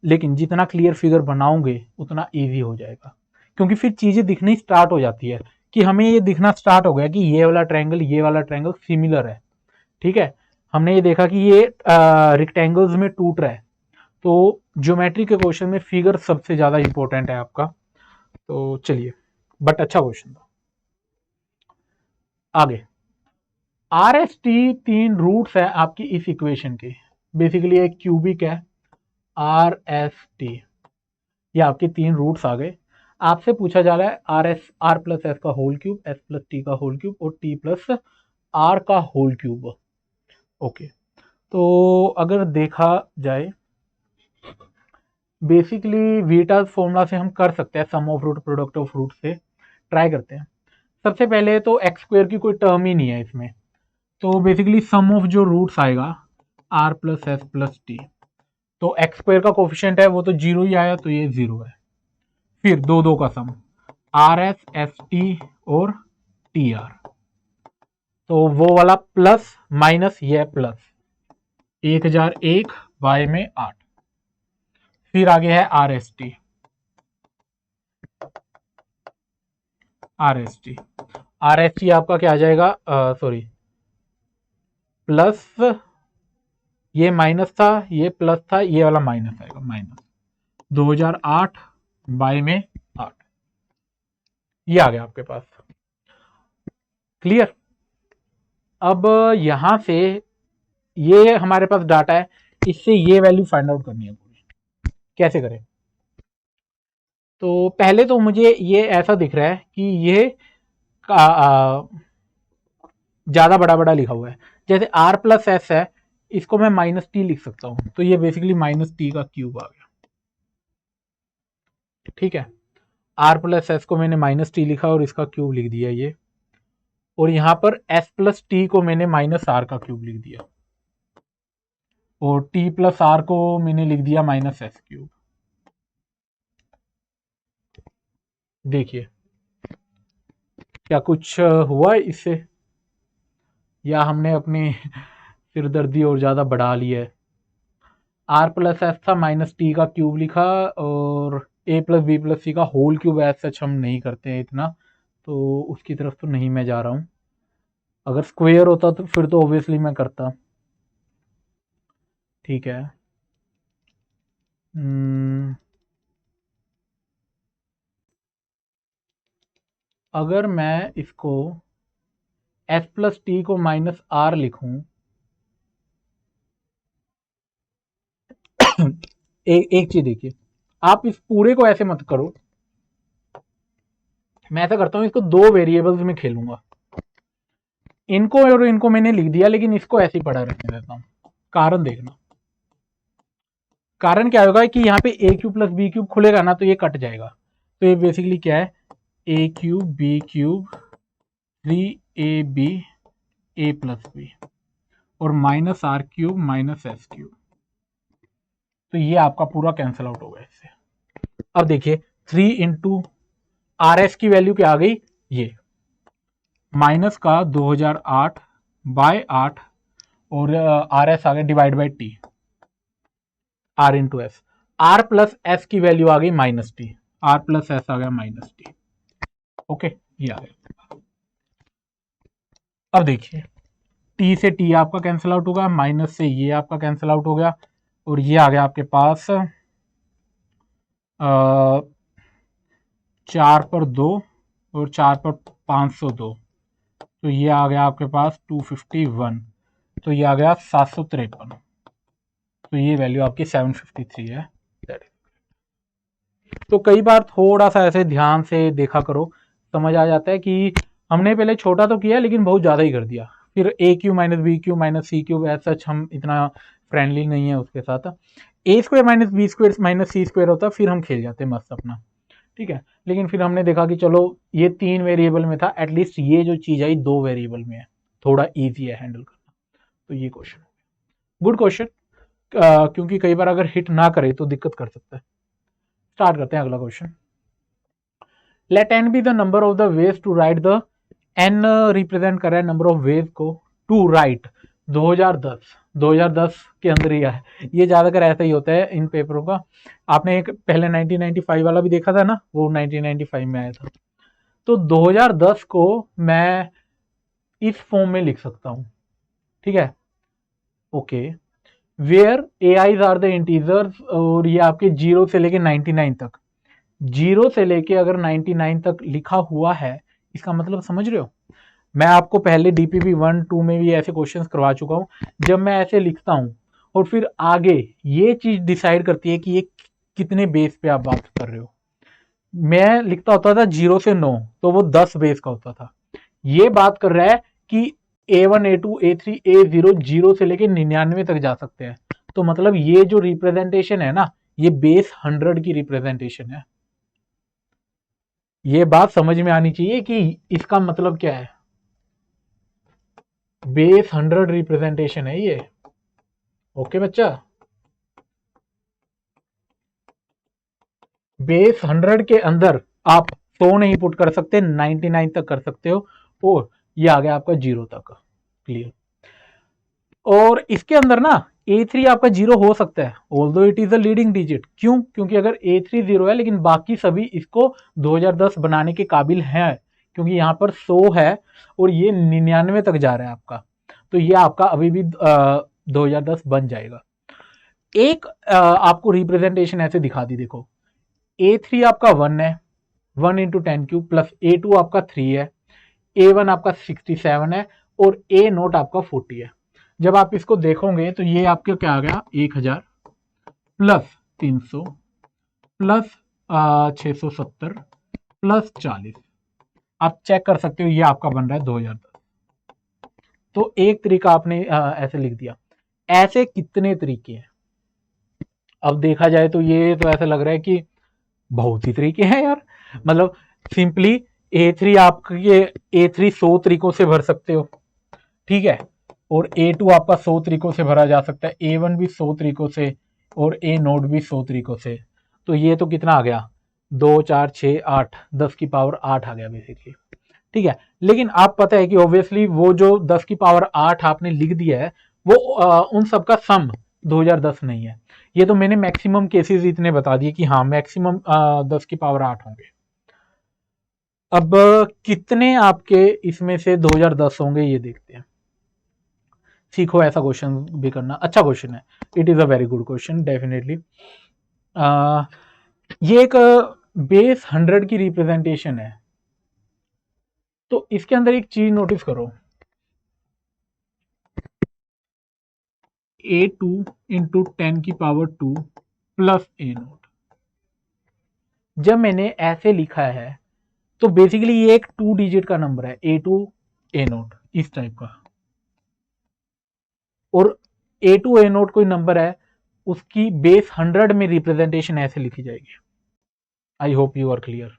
लेकिन जितना क्लियर फिगर बनाओगे उतना इजी हो जाएगा, क्योंकि फिर चीजें दिखनी स्टार्ट हो जाती है कि हमें ये दिखना स्टार्ट हो गया कि ये वाला ट्रायंगल सिमिलर है, ठीक है। हमने ये देखा कि ये रेक्टेंगल्स में टूट रहा है, तो ज्योमेट्री के क्वेश्चन में फिगर सबसे ज्यादा इंपॉर्टेंट है आपका। तो चलिए, बट अच्छा क्वेश्चन था। आगे आर एस टी 3 रूट्स है आपकी इस इक्वेशन के, बेसिकली एक क्यूबिक है आर एस टी, ये आपके 3 रूट्स आ गए। आपसे पूछा जा रहा है आर प्लस एस का whole cube, s plus t का होल क्यूब और टी प्लस आर का होल क्यूब। ओके, तो अगर देखा जाए बेसिकली वीटास फॉर्मूला से हम कर सकते हैं sum of root product of root से, ट्राई करते हैं। सबसे पहले तो एक्स स्क्वायर की कोई टर्म ही नहीं है इसमें, तो बेसिकली सम ऑफ जो रूट्स आएगा r plus s plus t, तो एक्स स्क्वायर का कोफिशिएंट है वो तो जीरो ही आया तो ये जीरो है। फिर दो दो का sum r s s t और टी आर, तो वो वाला प्लस माइनस ये प्लस 1001 बाय में 8। फिर आगे है r s t, r s t, r s t आपका क्या आ जाएगा, सॉरी प्लस, ये माइनस था ये प्लस था, ये वाला माइनस आएगा, माइनस 2008 बाय में 8, ये आ गया आपके पास। क्लियर। अब यहां से ये हमारे पास डाटा है, इससे ये वैल्यू फाइंड आउट करनी है पूरी, कैसे करें। तो पहले तो मुझे ये ऐसा दिख रहा है कि ये ज्यादा बड़ा बड़ा लिखा हुआ है, जैसे आर प्लस एस है इसको मैं माइनस टी लिख सकता हूं, तो ये बेसिकली माइनस टी का क्यूब आ गया, ठीक है। आर प्लस एस को मैंने माइनस टी लिखा और इसका क्यूब लिख दिया ये, और यहां पर एस प्लस टी को मैंने माइनस आर का क्यूब लिख दिया, और टी प्लस आर को मैंने लिख दिया माइनस एस क्यूब। देखिए क्या कुछ हुआ इससे, या हमने अपनी सिरदर्दी और ज्यादा बढ़ा ली है। आर प्लस एस था, माइनस टी का क्यूब लिखा, और ए प्लस बी प्लस सी का होल क्यूब एज सच हम नहीं करते हैं इतना, तो उसकी तरफ तो नहीं मैं जा रहा हूं। अगर स्क्वायर होता तो फिर तो ऑब्वियसली मैं करता, ठीक है। अगर मैं इसको एस प्लस टी को माइनस आर लिखूं, एक चीज देखिए, आप इस पूरे को ऐसे मत करो, मैं ऐसा करता हूं इसको दो वेरिएबल्स में खेलूंगा, इनको और इनको मैंने लिख दिया लेकिन इसको ऐसे ही पड़ा रहने देता हूं। कारण देखना, कारण क्या होगा कि यहाँ पे ए क्यूब प्लस बी क्यूब खुलेगा ना तो ये कट जाएगा, तो ये बेसिकली क्या है, a cube b cube 3ab a plus b और minus r cube minus s cube, तो ये आपका पूरा कैंसिल आउट हो गया इससे। अब देखिए 3 इंटू आर एस की वैल्यू क्या आ गई, ये माइनस का 2008 बाय 8 और आर एस आ गया divide by T, R into S. R plus S की वैल्यू आ गई minus T, R plus S आ गया माइनस टी। ओके, ये आ गया। अब देखिए टी से टी आपका कैंसिल आउट होगा, माइनस से ये आपका कैंसिल आउट हो गया, और ये आ गया आपके पास 4 पर 2 और 4 पर 502, तो ये आ गया आपके पास 251, तो ये आ गया 753, तो ये वैल्यू आपकी 753 है। तो कई बार थोड़ा सा ऐसे ध्यान से देखा करो, समझ आ जाता है कि हमने पहले छोटा तो किया लेकिन बहुत ज़्यादा ही कर दिया। फिर A Q minus B Q minus C Q, ऐसा हम इतना फ्रेंडली नहीं है उसके साथ। A square minus B square minus C square होता, फिर हम खेल जाते मस्त अपना, ठीक है। लेकिन फिर हमने देखा कि चलो ये 3 वेरिएबल में था, एटलीस्ट ये जो चीज़ आई 2 वेरिएबल में है, थोड़ा ईजी है हैंडल करना। तो ये क्वेश्चन गुड क्वेश्चन, क्योंकि कई बार अगर हिट ना करे तो दिक्कत कर सकता है। स्टार्ट करते हैं अगला question. Let n be the number of the ways to write the, n represent कर रहा है नंबर ऑफ वेज को टू राइट 2010 के अंदर ही है। ये ज्यादातर ऐसा ही होता है इन पेपरों का। आपने एक पहले 1995 वाला भी देखा था ना, वो 1995 में आया था। तो 2010 को मैं इस फॉर्म में लिख सकता हूं, ठीक है। Okay, where a i's are the integers, और ये आपके 0 से लेके 99 तक, 0 से लेके अगर 99 तक लिखा हुआ है, इसका मतलब समझ रहे हो। मैं आपको पहले डीपीपी 1-2 में भी ऐसे क्वेश्चंस करवा चुका हूं। जब मैं ऐसे लिखता हूं और फिर आगे ये चीज डिसाइड करती है कि ये कितने बेस पे आप बात कर रहे हो। मैं लिखता होता था 0 से 9, तो वो 10 बेस का होता था। ये बात कर रहा है कि A1 A2 A3 A0 0 से लेके 99 तक जा सकते हैं। तो मतलब ये जो रिप्रेजेंटेशन है ना, ये बेस 100 की रिप्रेजेंटेशन है। ये बात समझ में आनी चाहिए कि इसका मतलब क्या है। बेस 100 रिप्रेजेंटेशन है ये। ओके बच्चा, बेस 100 के अंदर आप 100 नहीं पुट कर सकते, 99 तक कर सकते हो, और ये आ गया आपका 0 तक। क्लियर। और इसके अंदर ना A3 आपका 0 हो सकता है, although it is a leading digit. क्यों? क्योंकि अगर A3 0 है लेकिन बाकी सभी इसको 2010 बनाने के काबिल हैं, क्योंकि यहाँ पर 100 है और ये 99 तक जा रहा है आपका, तो ये आपका अभी भी 2010 बन जाएगा। एक आपको रिप्रेजेंटेशन ऐसे दिखा दी, देखो A3 आपका 1 है, 1 इंटू 10 क्यूब, प्लस A2 आपका 3 है, A1 आपका 67 है, और A0 आपका 40 है। जब आप इसको देखोगे तो ये आपके क्या आ गया, 1000 प्लस 300 प्लस 670 प्लस 40। आप चेक कर सकते हो, ये आपका बन रहा है 2010। तो एक तरीका आपने ऐसे लिख दिया। ऐसे कितने तरीके हैं? अब देखा जाए तो ये तो ऐसा लग रहा है कि बहुत ही तरीके हैं यार। मतलब सिंपली A3 आपके A3 100 तरीकों से भर सकते हो, ठीक है, और A2 आपका 100 तरीकों से भरा जा सकता है, A1 भी 100 तरीकों से, और A0 भी 100 तरीकों से। तो ये तो कितना आ गया, 2 4 6 8, 10 की पावर 8 आ गया बेसिकली, ठीक है। लेकिन आप पता है कि ऑब्वियसली वो जो 10 की पावर 8 आपने लिख दिया है, वो उन सबका सम 2010 नहीं है। ये तो मैंने मैक्सिमम केसेस इतने बता दिए कि हाँ मैक्सिमम 10 की पावर 8 होंगे। अब कितने आपके इसमें से 2010 होंगे ये देखते हैं। सीखो ऐसा क्वेश्चन भी करना, अच्छा क्वेश्चन है, it is a very good question definitely. ये एक बेस 100 की रिप्रेजेंटेशन है। तो इसके अंदर एक चीज नोटिस करो, A2 इंटू 10 की पावर 2 प्लस A0। जब मैंने ऐसे लिखा है तो बेसिकली ये एक 2 डिजिट का नंबर है, A2 A0 इस टाइप का, और A2 A0 कोई नंबर है, उसकी बेस 100 में रिप्रेजेंटेशन ऐसे लिखी जाएगी। I hope you are clear.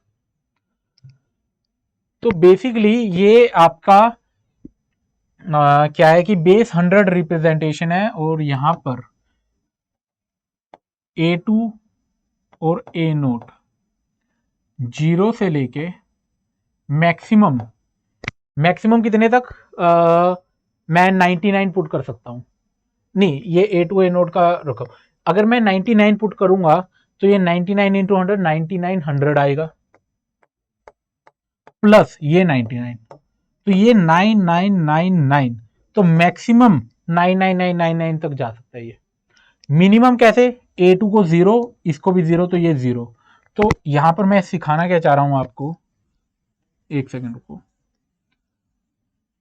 तो बेसिकली ये आपका क्या है कि बेस 100 रिप्रेजेंटेशन है, और यहां पर A2 और A0 0 से लेके मैक्सिमम कितने तक मैं 99 पुट कर सकता हूं। नहीं, ये A2 A0 का रखो। अगर मैं 99 पुट करूंगा तो ये 99 इंटू 100 9900 आएगा, प्लस ये 99, तो ये 9999, तो मैक्सिमम 99999 तक जा सकता है ये। मिनिमम कैसे? A2 को 0, इसको भी 0, तो ये 0। तो यहां पर मैं सिखाना क्या चाह रहा हूं आपको, एक सेकंड रुको।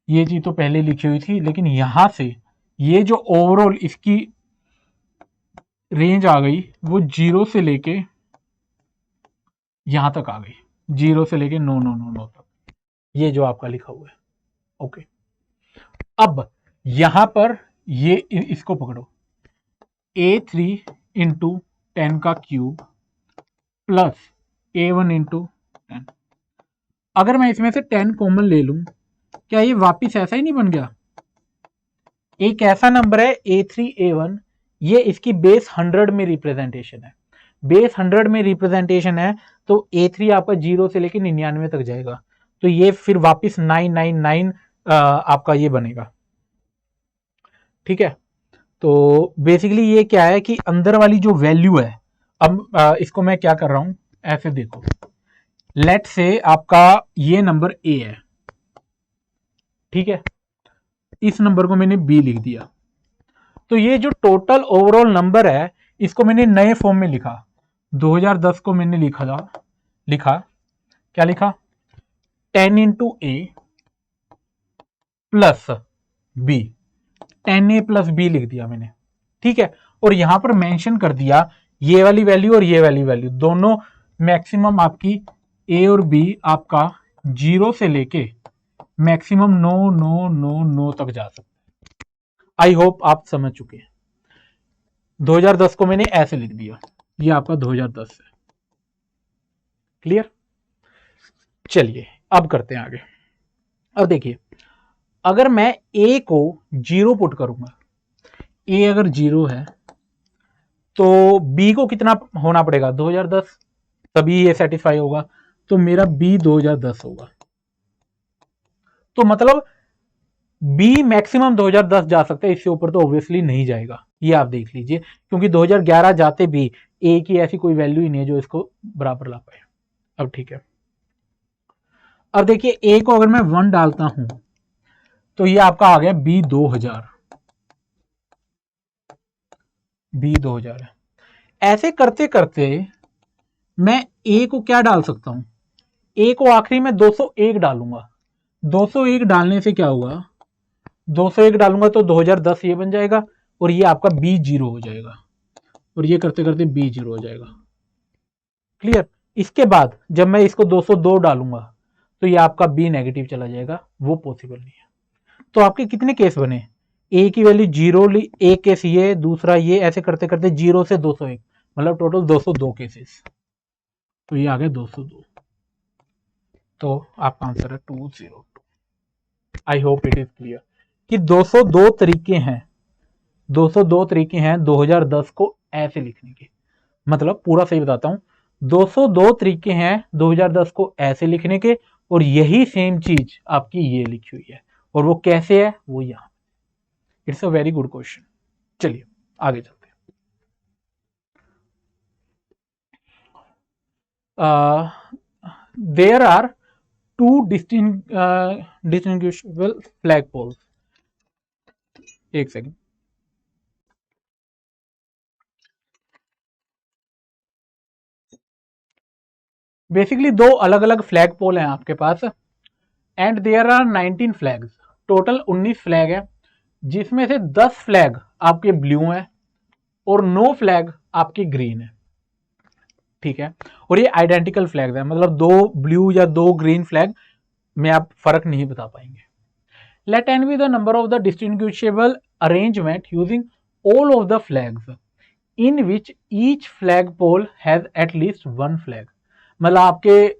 ये चीज तो पहले लिखी हुई थी, लेकिन यहां से ये जो ओवरऑल इसकी रेंज आ गई वो 0 से लेके यहां तक आ गई, 0 से लेके 999 तक, ये जो आपका लिखा हुआ है। ओके, अब यहां पर ये इसको पकड़ो, A3 इंटू 10 का क्यूब प्लस A1 इंटू 10। अगर मैं इसमें से 10 कॉमन ले लूं, क्या ये वापिस ऐसा ही नहीं बन गया? एक ऐसा नंबर है A3 A1, ये इसकी बेस 100 में रिप्रेजेंटेशन है, बेस 100 में रिप्रेजेंटेशन है, तो A3 आपका 0 से लेकर 99 तक जाएगा, तो ये फिर वापिस 999 आपका ये बनेगा। ठीक है, तो बेसिकली ये क्या है कि अंदर वाली जो वैल्यू है, अब इसको मैं क्या कर रहा हूं, ऐसे देखो, लेट से आपका ये नंबर A है, ठीक है, इस नंबर को मैंने B लिख दिया, तो ये जो टोटल ओवरऑल नंबर है इसको मैंने नए फॉर्म में लिखा। 2010 को मैंने लिखा क्या लिखा, 10 into A plus B, 10A plus B लिख दिया मैंने। ठीक है, और यहां पर मेंशन कर दिया ये वाली वैल्यू और ये वाली वैल्यू दोनों मैक्सिमम आपकी ए और बी आपका 0 से लेके मैक्सिमम 9999 तक जा सकते हैं। आई होप आप समझ चुके हैं। 2010 को मैंने ऐसे लिख दिया, ये आपका 2010 है। क्लियर? चलिए अब करते हैं आगे। अब देखिए, अगर मैं ए को 0 पुट करूंगा, ए अगर 0 है तो बी को कितना होना पड़ेगा, 2010, तभी ये सेटिस्फाई होगा, तो मेरा बी 2010 होगा। तो मतलब बी मैक्सिमम 2010 जा सकता है, इससे ऊपर तो ऑब्वियसली नहीं जाएगा, ये आप देख लीजिए, क्योंकि 2011 जाते भी ए की ऐसी कोई वैल्यू ही नहीं है जो इसको बराबर ला पाए। अब ठीक है, अब देखिए ए को अगर मैं 1 डालता हूं तो ये आपका आ गया बी 2000, बी 2000 है। ऐसे करते करते मैं ए को क्या डाल सकता हूं, ए को आखिरी में 201 डालूंगा। 201 डालने से क्या होगा, 201 डालूंगा तो 2010 ये बन जाएगा, और ये आपका बी 0 हो जाएगा, और ये करते करते बी 0 हो जाएगा। क्लियर? इसके बाद जब मैं इसको 202 डालूंगा तो ये आपका बी नेगेटिव चला जाएगा, वो पॉसिबल नहीं है। तो आपके कितने केस बने, ए की वैल्यू 0 ली, एक केस ये, दूसरा ये, ऐसे करते करते 0 से 201, मतलब टोटल 202 केसेस, तो ये आ गए 202। तो आपका आंसर है 202। I hope it is clear कि 202 तरीके हैं, 202 तरीके हैं 2010 को ऐसे लिखने के। मतलब पूरा सही बताता हूं, 202 तरीके हैं 2010 को ऐसे लिखने के, और यही सेम चीज आपकी ये लिखी हुई है, और वो कैसे है वो यहां। It's a very good question. चलिए आगे चलते हैं। There are two distinguishable flag poles. एक सेकेंड, बेसिकली दो अलग अलग फ्लैग पोल हैं आपके पास, and there are 19 flags, total 19 flag है, जिसमें से 10 फ्लैग आपके ब्लू हैं और 9 फ्लैग आपके ग्रीन है। ठीक है, और ये आइडेंटिकल फ्लैग है, मतलब 2 ब्लू या 2 ग्रीन फ्लैग में आप फर्क नहीं बता पाएंगे। Let n be the number of the distinguishable arrangement using all of the flags in which each flag pole has at least 1 flag. मतलब आपके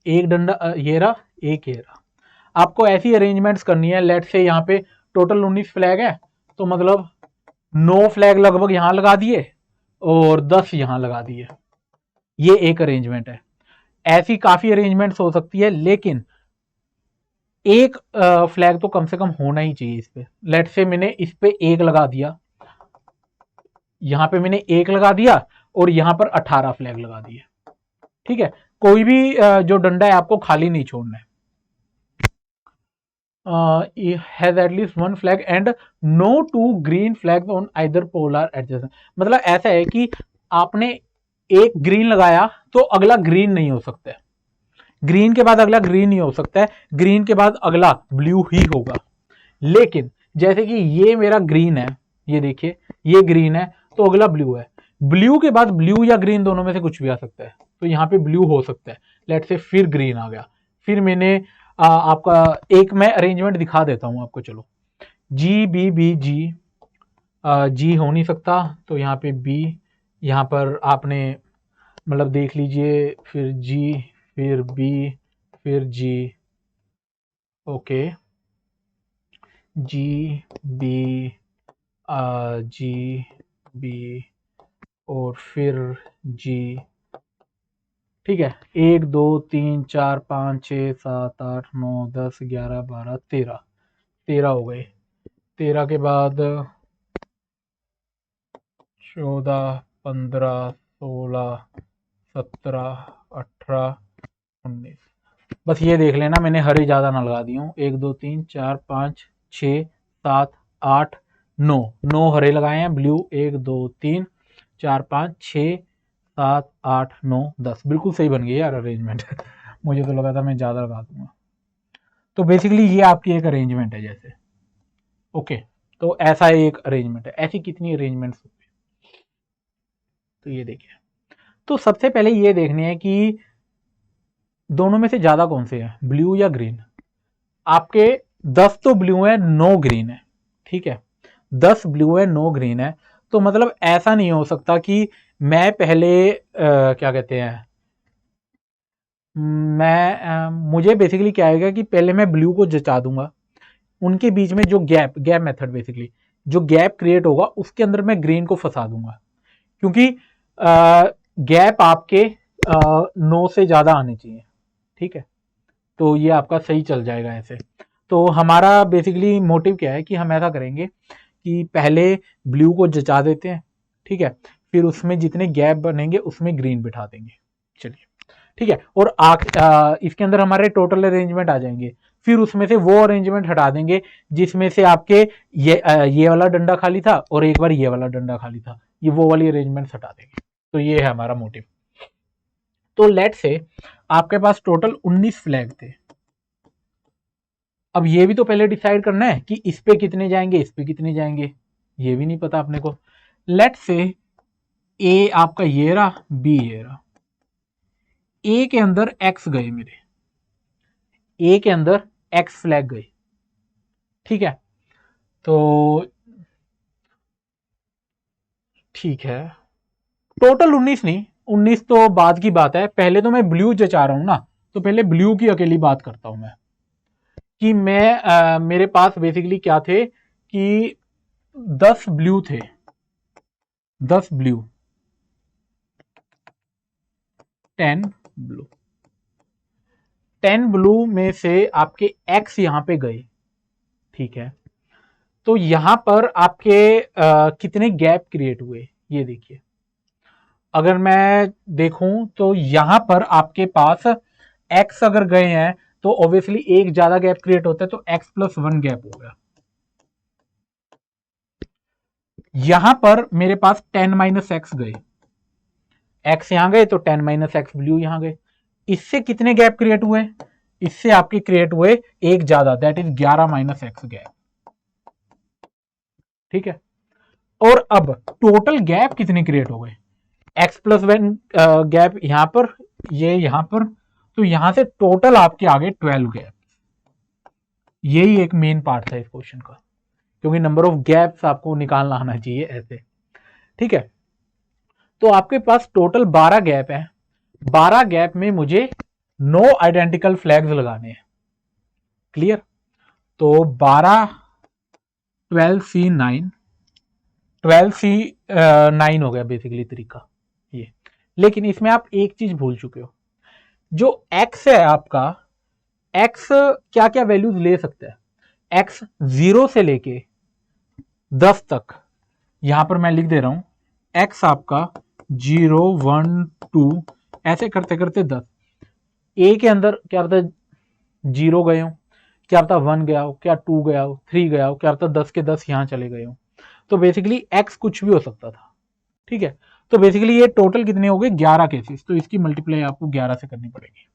एक डंडा ये रहा, एक ये रहा, आपको ऐसी अरेंजमेंट्स करनी है। लेट से यहाँ पे टोटल 19 फ्लैग है, तो मतलब 9 फ्लैग लगभग यहां लगा दिए, और 10 यहां लगा दिए। ये एक अरेंजमेंट है। ऐसी काफी अरेंजमेंट्स हो सकती है, लेकिन एक फ्लैग तो कम से कम होना ही चाहिए इस पे। लेट से मैंने इस पे एक लगा दिया, यहां पे मैंने एक लगा दिया और यहां पर 18 फ्लैग लगा दिए। ठीक है, कोई भी जो डंडा है आपको खाली नहीं छोड़ना है। Has at least one flag and no two green flag on either pole are adjacent. मतलब ऐसा है कि आपने एक ग्रीन लगाया तो अगला ग्रीन नहीं हो सकता है, ग्रीन के बाद अगला ग्रीन नहीं हो सकता है, ग्रीन के बाद अगला ब्लू ही होगा। लेकिन जैसे कि ये मेरा ग्रीन है, ये देखिए ये ग्रीन है तो अगला ब्लू है, ब्लू के बाद ब्लू या ग्रीन दोनों में से कुछ भी आ सकता है, तो यहाँ पे ब्लू हो सकता है। लेट से फिर ग्रीन आ गया, फिर मैंने आपका एक मैं अरेंजमेंट दिखा देता हूं आपको। चलो जी बी बी जी, जी हो नहीं सकता तो यहाँ पे बी, यहाँ पर आपने मतलब देख लीजिए, फिर जी, फिर बी, फिर G. Okay, G B, G B और फिर जी। ठीक है, 1 2 3 4 5 6 7 8 9 10 11 12 13, 13 हो गए। 13 के बाद 14 15 16 17 18 19। बस ये देख लेना मैंने हरी ज्यादा ना लगा दी हूँ। 1 2 3 4 5 6 7 8 9, 9 हरे लगाए हैं। ब्लू 1 2 3 4 5 6 7 8 9 10, बिल्कुल सही बन गई यार अरेंजमेंट। मुझे तो लगा था मैं ज्यादा लगा दूंगा। तो बेसिकली ये आपकी एक अरेंजमेंट है जैसे। ओके, तो ऐसा एक अरेंजमेंट है। ऐसी कितनी अरेंजमेंट्स होती है, तो ये देखिए। तो सबसे पहले ये देखने हैं कि दोनों में से ज्यादा कौन से हैं, ब्लू या ग्रीन। आपके 10 तो ब्लू है, 9 ग्रीन है। ठीक है, 10 ब्लू है, 9 ग्रीन है। तो मतलब ऐसा नहीं हो सकता कि मैं पहले क्या कहते हैं, मुझे बेसिकली क्या आएगा कि पहले मैं ब्लू को जचा दूंगा, उनके बीच में जो गैप, गैप मेथड बेसिकली, जो गैप क्रिएट होगा उसके अंदर मैं ग्रीन को फंसा दूंगा, क्योंकि गैप आपके 9 से ज्यादा आने चाहिए। ठीक है, तो ये आपका सही चल जाएगा ऐसे। तो हमारा बेसिकली मोटिव क्या है कि हम ऐसा करेंगे कि पहले ब्लू को जचा देते हैं। ठीक है, फिर उसमें जितने गैप बनेंगे उसमें ग्रीन बिठा देंगे। चलिए ठीक है, और इसके अंदर हमारे टोटल अरेंजमेंट आ जाएंगे। फिर उसमें से वो अरेंजमेंट हटा देंगे जिसमें से आपके ये वाला डंडा खाली था और एक बार ये वाला डंडा खाली था, ये वो वाली अरेंजमेंट हटा देंगे। तो ये है हमारा मोटिव। तो लेट से आपके पास टोटल 19 फ्लैग थे। अब ये भी तो पहले डिसाइड करना है कि इस पे कितने जाएंगे, इस पे कितने जाएंगे, ये भी नहीं पता अपने को। लेट से ए आपका ये रहा, बी ये रहा। ए के अंदर एक्स गए मेरे, ए के अंदर एक्स फ्लैग गए। ठीक है, तो ठीक है, टोटल 19 नहीं, 19 तो बाद की बात है। पहले तो मैं ब्लू जचा रहा हूं ना, तो पहले ब्लू की अकेली बात करता हूं मैं कि मैं मेरे पास बेसिकली क्या थे कि 10 ब्लू थे, 10 ब्लू, 10 ब्लू, 10 ब्लू में से आपके एक्स यहां पे गए। ठीक है, तो यहां पर आपके कितने गैप क्रिएट हुए ये देखिए। अगर मैं देखूं तो यहां पर आपके पास एक्स अगर गए हैं तो ऑब्वियसली एक ज्यादा गैप क्रिएट होता है, तो x+1 गैप हो गया। यहां पर मेरे पास 10 - x गए, x यहां गए तो 10 - x ब्लू यहां गए। इससे कितने गैप क्रिएट हुए, इससे आपके क्रिएट हुए एक ज्यादा, दैट इज 11 - x गैप। ठीक है, और अब टोटल गैप कितने क्रिएट हो गए, x+1 गैप यहां पर, ये यहां पर, तो यहां से टोटल आपके आगे 12 गैप। यही एक मेन पार्ट था इस क्वेश्चन का, क्योंकि नंबर ऑफ गैप्स आपको निकालना आना चाहिए ऐसे। ठीक है, तो आपके पास टोटल 12 गैप है। 12 गैप में मुझे 9 आइडेंटिकल फ्लैग्स लगाने हैं। क्लियर, तो 12 12 C 9 12C9 हो गया बेसिकली तरीका ये। लेकिन इसमें आप एक चीज भूल चुके हो, जो x है आपका, x क्या क्या वैल्यूज ले सकता है। x 0 से लेके 10 तक, यहां पर मैं लिख दे रहा हूं x आपका 0 1 2 ऐसे करते करते 10। ए के अंदर क्या पता 0 गए हो, क्या पता 1 गया हो, क्या 2 गया हो, 3 गया हो, क्या पता 10 के 10 यहां चले गए हो। तो बेसिकली x कुछ भी हो सकता था, ठीक है। तो बेसिकली ये टोटल कितने हो गए 11 केसेस, तो इसकी मल्टीप्लाई आपको 11 से करनी पड़ेगी।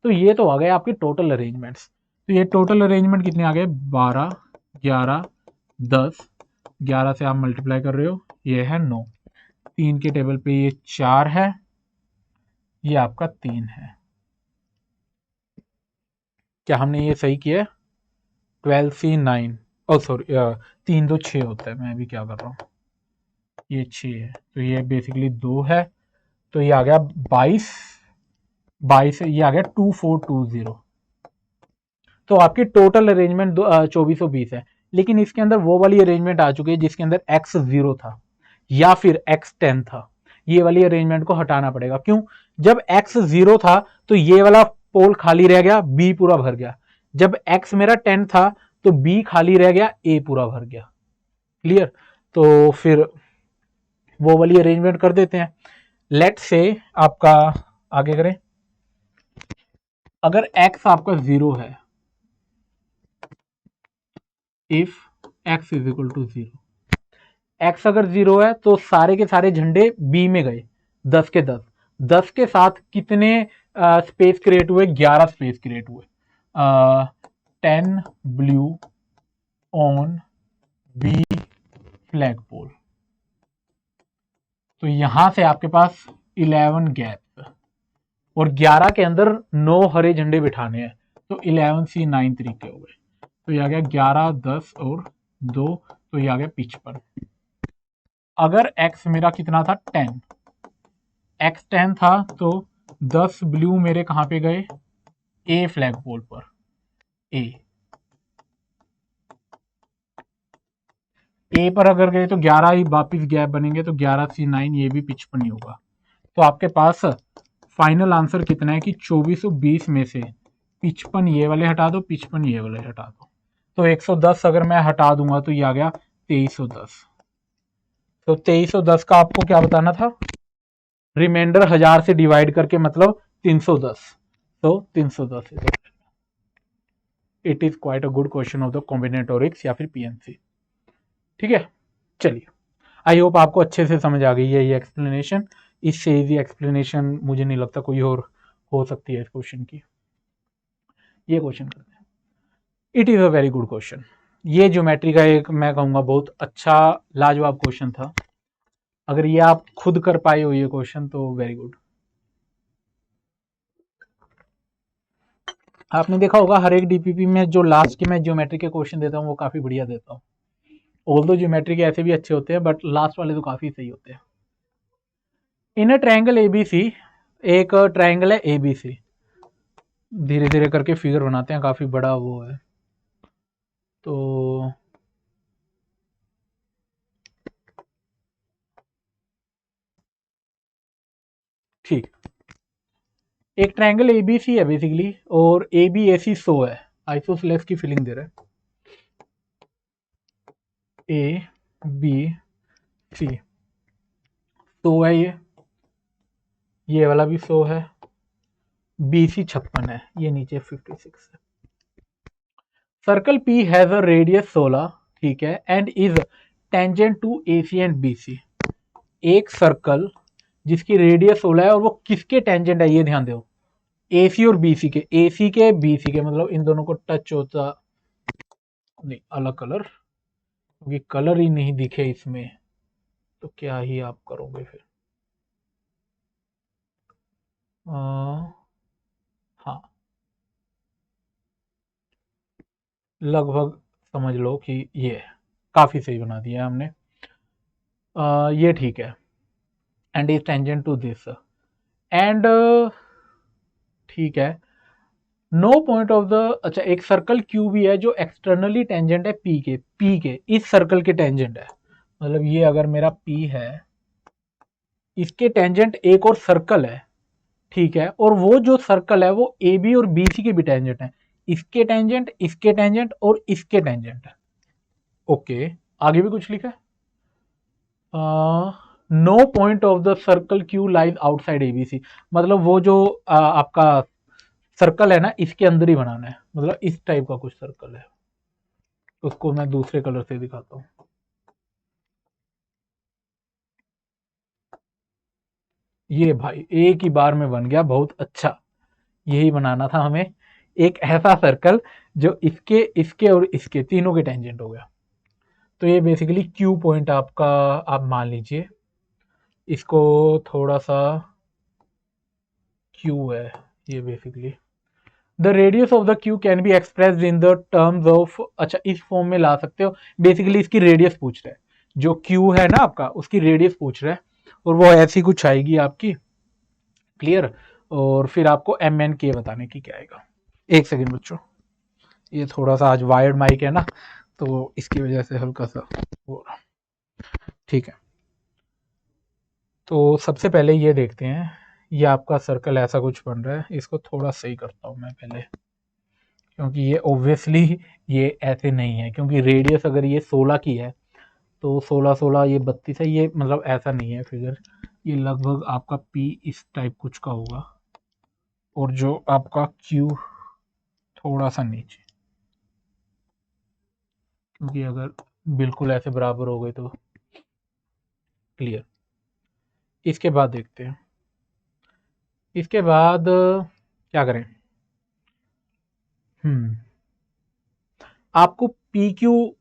तो ये तो आ गए आपके टोटल अरेंजमेंट्स। तो ये टोटल अरेंजमेंट कितने आ गए 12 11 10, 11 से आप मल्टीप्लाई कर रहे हो, ये है 9, 3 के टेबल पे ये 4 है, ये आपका 3 है। क्या हमने ये सही किया है? 12C9, ओ सॉरी 3 2 6 होता है, मैं भी क्या कर रहा हूँ, ये 6 है, तो ये बेसिकली 2 है, तो ये आ गया 22, 22 ये आ गया 2420। तो आपकी टोटल अरेंजमेंट 2420 है। लेकिन इसके अंदर वो वाली अरेंजमेंट आ चुकी है जिसके अंदर x 0 था या फिर x 10 था। ये वाली अरेंजमेंट को हटाना पड़ेगा। क्यों? जब x 0 था तो ये वाला पोल खाली रह गया, b पूरा भर गया। जब x मेरा 10 था तो b खाली रह गया, a पूरा भर गया। क्लियर? तो फिर वो वाली अरेंजमेंट कर देते हैं। लेट से आपका आगे करें, अगर x आपका 0 है, if x is equal to 0, x अगर 0 है तो सारे के सारे झंडे b में गए, 10 के 10। 10 के साथ कितने स्पेस क्रिएट हुए? 11 स्पेस क्रिएट हुए। 10 ब्लू ऑन b फ्लैग पोल, तो यहां से आपके पास 11 गैप और 11 के अंदर 9 हरे झंडे बिठाने हैं, तो 11C9 तरीके हो गए। तो ये आ गया 11 10 और 2, तो ये आ गया 55। अगर x मेरा कितना था 10, x 10 था तो 10 ब्लू मेरे कहां पे गए? a फ्लैग पोल पर, a पर अगर गए तो 11 ही वापिस गैप बनेंगे, तो 11C9 ये भी 55 ही होगा। तो आपके पास फाइनल आंसर कितना है कि 2420 में से 55 ये वाले हटा दो, 55 ये वाले हटा दो, तो 110 अगर मैं हटा दूंगा तो ये आ गया 2310। तो 2310 का आपको क्या बताना था? रिमाइंडर 1000 से डिवाइड करके, मतलब 310। तो 310 it is quite a good question of the combinatorics या फिर पीएनसी। ठीक है, चलिए, आई होप आपको अच्छे से समझ आ गई है ये एक्सप्लेनेशन। इससे इजी एक्सप्लेनेशन मुझे नहीं लगता कोई और हो सकती है इस क्वेश्चन की। ये क्वेश्चन करते हैं, it is a very good question. ये ज्योमेट्री का एक मैं कहूँगा बहुत अच्छा लाजवाब क्वेश्चन था। अगर ये आप खुद कर पाए हो ये क्वेश्चन तो वेरी गुड। आपने देखा होगा हर एक डीपीपी में जो लास्ट के मैं ज्योमेट्री के क्वेश्चन देता हूँ वो काफी बढ़िया देता हूँ। ऑल्दो ज्योमेट्री के ऐसे भी अच्छे होते हैं बट लास्ट वाले तो काफी सही होते हैं। इन अ ट्रायंगल एबीसी, एक ट्रायंगल है एबीसी, धीरे धीरे करके फिगर बनाते हैं, काफी बड़ा वो है। तो ठीक, एक ट्रायंगल एबीसी है बेसिकली और ए बी ए सी 100 है, आइसोसेलेस की फीलिंग दे रहा है। ए बी सी 100 है, ये वाला भी 100 है, बी सी 56 है, ये नीचे 56 है। Circle p has a radius 16, ठीक है, and is tangent to a c and b c. एक सर्कल जिसकी रेडियस 16 है और वो किसके टेंजेंट है, ये ध्यान दो, ए सी और बी सी के, ए सी के बी सी के, मतलब इन दोनों को टच होता नहीं, अलग कलर, क्योंकि कलर ही नहीं दिखे इसमें तो क्या ही आप करोगे फिर। हाँ, लगभग समझ लो कि ये काफी सही बना दिया हमने। ये ठीक है, and is tangent to this, and ठीक है, नो पॉइंट ऑफ द, अच्छा एक सर्कल क्यू भी है जो एक्सटर्नली टेंजेंट है पी के, इस सर्कल के टेंजेंट है, मतलब ये अगर मेरा P है, इसके टेंजेंट एक और सर्कल है, ठीक है, और वो जो सर्कल है वो ए बी और बी सी के भी टेंजेंट है, इसके टेंजेंट, इसके टेंजेंट और इसके टेंजेंट है। ओके, आगे भी कुछ लिखा है। No point of the circle q lies outside ABC, मतलब वो जो आपका सर्कल है ना, इसके अंदर ही बनाना है, मतलब इस टाइप का कुछ सर्कल है। उसको मैं दूसरे कलर से दिखाता हूँ। ये भाई एक ही बार में बन गया, बहुत अच्छा। यही बनाना था हमें, एक ऐसा सर्कल जो इसके, इसके और इसके तीनों के टेंजेंट हो गया। तो ये बेसिकली क्यू पॉइंट आपका, आप मान लीजिए इसको थोड़ा सा, क्यू है ये basically. The radius of the Q can be expressed in the terms of, अच्छा इस फॉर्म में ला सकते हो। बेसिकली इसकी रेडियस पूछ रहे हैं, जो क्यू है ना आपका, उसकी रेडियस पूछ रहे हैं, और वो ऐसी कुछ आएगी आपकी। क्लियर। और फिर आपको एम एन के बताने की क्या आएगा। एक सेकेंड बच्चों, ये थोड़ा सा आज वायर्ड माइक है ना, तो इसकी वजह से हल्का सा हो रहा। ठीक है, तो सबसे पहले ये देखते हैं, ये आपका सर्कल ऐसा कुछ बन रहा है। इसको थोड़ा सही करता हूँ मैं पहले, क्योंकि ये ऑब्वियसली ये ऐसे नहीं है, क्योंकि रेडियस अगर ये 16 की है तो 16 16 ये 32 है, ये मतलब ऐसा नहीं है फिगर। ये लगभग आपका पी इस टाइप कुछ का होगा, और जो आपका क्यू थोड़ा सा नीचे, क्योंकि अगर बिल्कुल ऐसे बराबर हो गए तो। क्लियर। इसके बाद देखते हैं, इसके बाद क्या करें। आपको पी क्यू,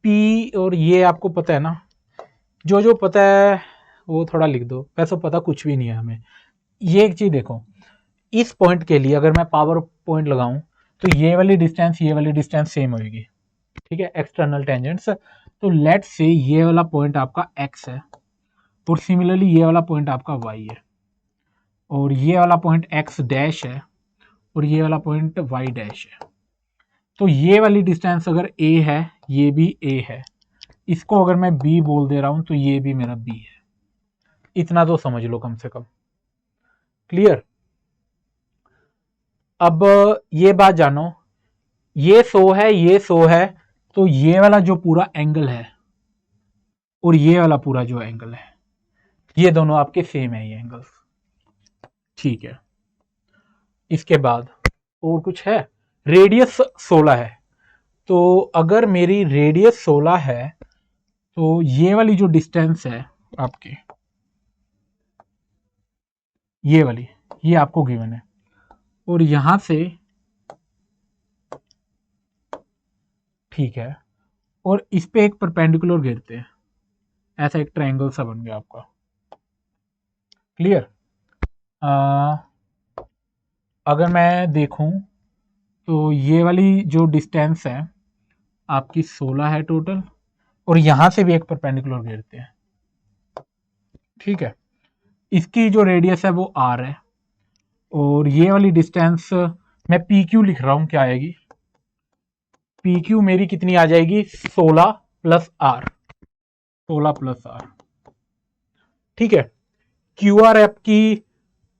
पी और ये आपको पता है ना, जो जो पता है वो थोड़ा लिख दो, वैसे पता कुछ भी नहीं है हमें। ये एक चीज देखो, इस पॉइंट के लिए अगर मैं पावर पॉइंट लगाऊं तो ये वाली डिस्टेंस, ये वाली डिस्टेंस सेम होगी, ठीक है, एक्सटर्नल टेंजेंट्स। तो लेट से ये वाला पॉइंट आपका एक्स है, और सिमिलरली ये वाला पॉइंट आपका वाई है, और ये वाला पॉइंट एक्स डैश है, और ये वाला पॉइंट वाई डैश है। तो ये वाली डिस्टेंस अगर ए है, ये भी ए है, इसको अगर मैं बी बोल दे रहा हूं तो ये भी मेरा बी है। इतना तो समझ लो कम से कम। क्लियर। अब ये बात जानो, ये 100 है, ये 100 है, तो ये वाला जो पूरा एंगल है और ये वाला पूरा जो एंगल है, ये दोनों आपके सेम है, ये एंगल्स। ठीक है। इसके बाद और कुछ है, रेडियस 16 है, तो अगर मेरी रेडियस 16 है तो ये वाली जो डिस्टेंस है आपकी, ये वाली, ये आपको गिवन है, और यहां से, ठीक है, और इस पे एक परपेंडिकुलर घेरते हैं, ऐसा एक ट्रायंगल सा बन गया आपका। क्लियर। अगर मैं देखूं तो ये वाली जो डिस्टेंस है आपकी 16 है टोटल, और यहां से भी एक परपेंडिकुलर घेरते हैं, ठीक है। इसकी जो रेडियस है वो आर है, और ये वाली डिस्टेंस मैं पी क्यू लिख रहा हूं, क्या आएगी, पी क्यू मेरी कितनी आ जाएगी, 16 प्लस आर, 16 प्लस आर। ठीक है। क्यू आर आपकी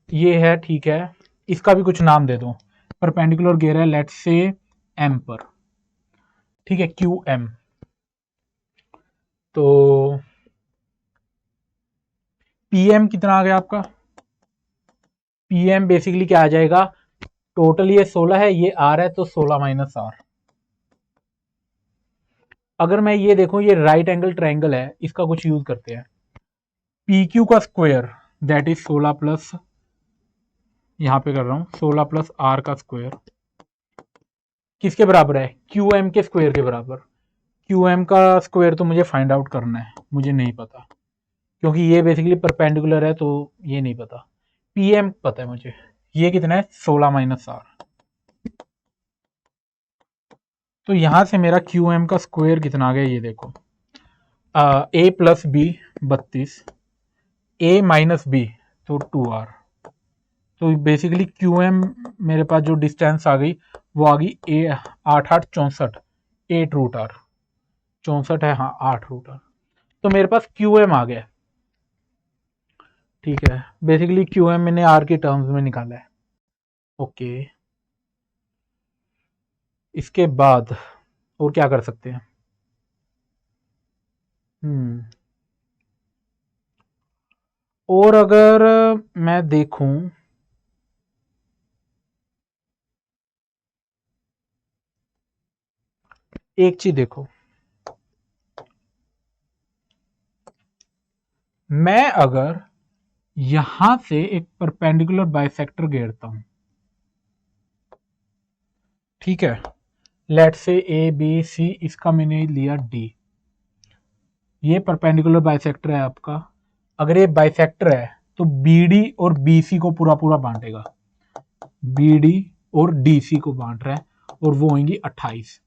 ये है, ठीक है, इसका भी कुछ नाम दे दो, परपेंडिकुलर घेर है, लेट्स से एम पर, ठीक है, क्यू एम। तो पीएम कितना आ गया आपका, पीएम बेसिकली क्या आ जाएगा, टोटल ये 16 है, ये आर है, तो 16 माइनस आर। अगर मैं ये देखूं, ये राइट एंगल ट्रायंगल है, इसका कुछ यूज करते हैं, पी क्यू का स्क्वायर दैट इज 16 प्लस, यहां पे कर रहा हूं 16 प्लस आर का स्क्वायर, किसके बराबर है, क्यू एम के स्क्वायर के बराबर। क्यू एम का स्क्वायर तो मुझे फाइंड आउट करना है, मुझे नहीं पता, क्योंकि ये बेसिकली परपेंडिकुलर है, तो ये नहीं पता। पी एम पता है मुझे, ये कितना है, 16 माइनस आर। तो यहां से मेरा क्यू एम का स्क्वायर कितना आ गया, ये देखो, ए प्लस बी 32, ए माइनस बी तो 2 आर। तो बेसिकली क्यू एम मेरे पास जो डिस्टेंस आ गई वो आ गई ए 8 8 64, 8 रूट आर, 64 है हाँ, 8 रूट आर। तो मेरे पास क्यू एम आ गया। ठीक है, बेसिकली क्यू एम मैंने आर की टर्म्स में निकाला है। ओके, इसके बाद और क्या कर सकते हैं? हम्म और अगर मैं देखूं, एक चीज देखो, मैं अगर यहां से एक परपेंडिकुलर बाइसेक्टर घेरता हूं, ठीक है, लेट से ए बी सी, इसका मैंने लिया डी, ये परपेंडिकुलर बाइसेक्टर है आपका। अगर ये बाइसेक्टर है तो बी डी और बी सी को पूरा पूरा बांटेगा, बी डी और डी सी को बांट रहा है, और वो होंगी 28।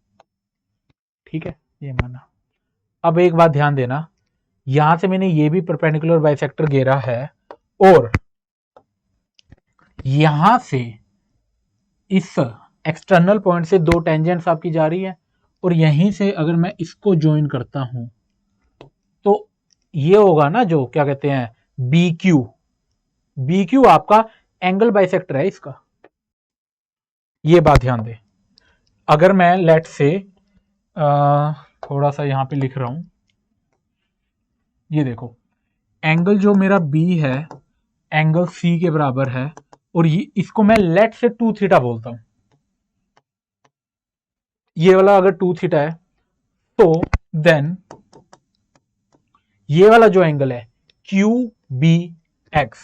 ठीक है, ये माना। अब एक बात ध्यान देना, यहां से मैंने ये भी परपेंडिकुलर बाइसेक्टर घेरा है, और यहां से इस एक्सटर्नल पॉइंट से दो टेंजेंट्स आपकी जा रही है, और यहीं से अगर मैं इसको ज्वाइन करता हूं तो ये होगा ना, जो क्या कहते हैं, बी क्यू। बी क्यू आपका एंगल बाइसेक्टर है इसका, ये बात ध्यान दे। अगर मैं लेट से थोड़ा सा यहां पे लिख रहा हूं, ये देखो, एंगल जो मेरा बी है एंगल सी के बराबर है, और ये इसको मैं लेट से 2 थीटा बोलता हूं। ये वाला अगर 2 थीटा है तो देन ये वाला जो एंगल है क्यू बी एक्स,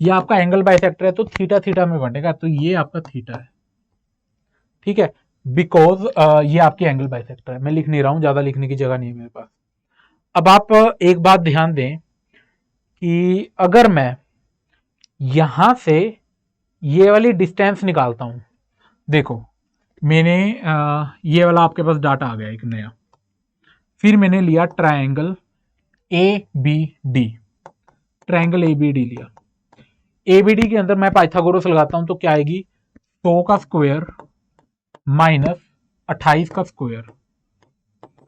ये आपका एंगल बाइसेक्टर है, तो थीटा थीटा में बनेगा, तो ये आपका थीटा है। ठीक है, बिकॉज ये आपकी एंगल बाइसेक्टर है। मैं लिख नहीं रहा हूं, ज्यादा लिखने की जगह नहीं है मेरे पास। अब आप एक बात ध्यान दें कि अगर मैं यहां से ये वाली डिस्टेंस निकालता हूं, देखो मैंने ये वाला आपके पास डाटा आ गया एक नया, फिर मैंने लिया triangle A B D, triangle A B D लिया। ए बी डी के अंदर मैं पाइथागोरस लगाता हूं तो क्या आएगी, 100 का स्क्वायर माइनस 28 का स्क्वायर,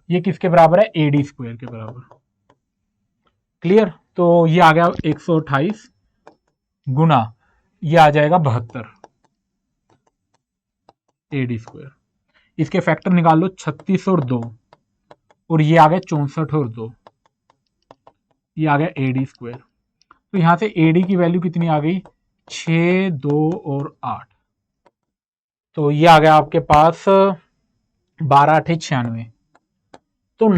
ये किसके बराबर है, ए डी स्क्वायर के बराबर। क्लियर, तो ये आ गया 128 गुना, ये आ जाएगा 72 ए डी स्क्वायर। इसके फैक्टर निकाल लो, 36 और 2, और ये आ गया 64 और 2, ये आ गया ए डी स्क्वायर। तो यहां से ए डी की वैल्यू कितनी आ गई, 6, 2 और 8, तो ये आ गया आपके पास 12 8 96। तो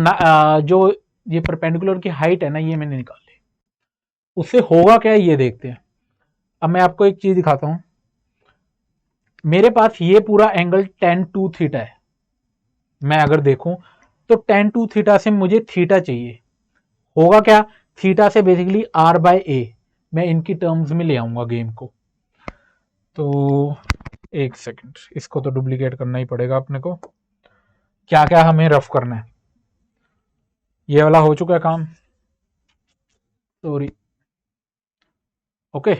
जो ये परपेंडिकुलर की हाइट है ना, ये मैंने निकाल ली। उससे होगा क्या, ये देखते हैं। अब मैं आपको एक चीज दिखाता हूं, मेरे पास ये पूरा एंगल tan 2 थीटा है। मैं अगर देखूं तो tan 2 थीटा से मुझे थीटा चाहिए, होगा क्या, थीटा से बेसिकली r बाय ए, मैं इनकी टर्म्स में ले आऊंगा गेम को। तो एक सेकंड, इसको तो डुप्लीकेट करना ही पड़ेगा अपने को। क्या क्या हमें रफ करना है, ये वाला हो चुका है काम, सॉरी। ओके,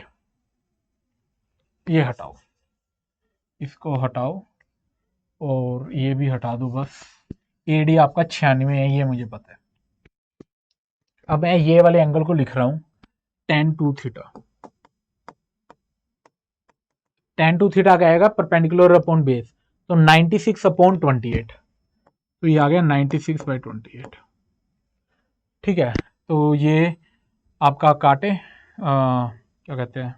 ये हटाओ, इसको हटाओ, और ये भी हटा दो बस। एडी आपका 96 है, ये मुझे पता है। अब मैं ये वाले एंगल को लिख रहा हूं tan 2 थीटा। tan 2 थीटा क्या आएगा, परपेंडिकुलर अपॉन बेस, तो 96 अपॉन 28, तो ये आ गया 96 बाई 28। ठीक है, तो ये आपका काटे क्या कहते हैं,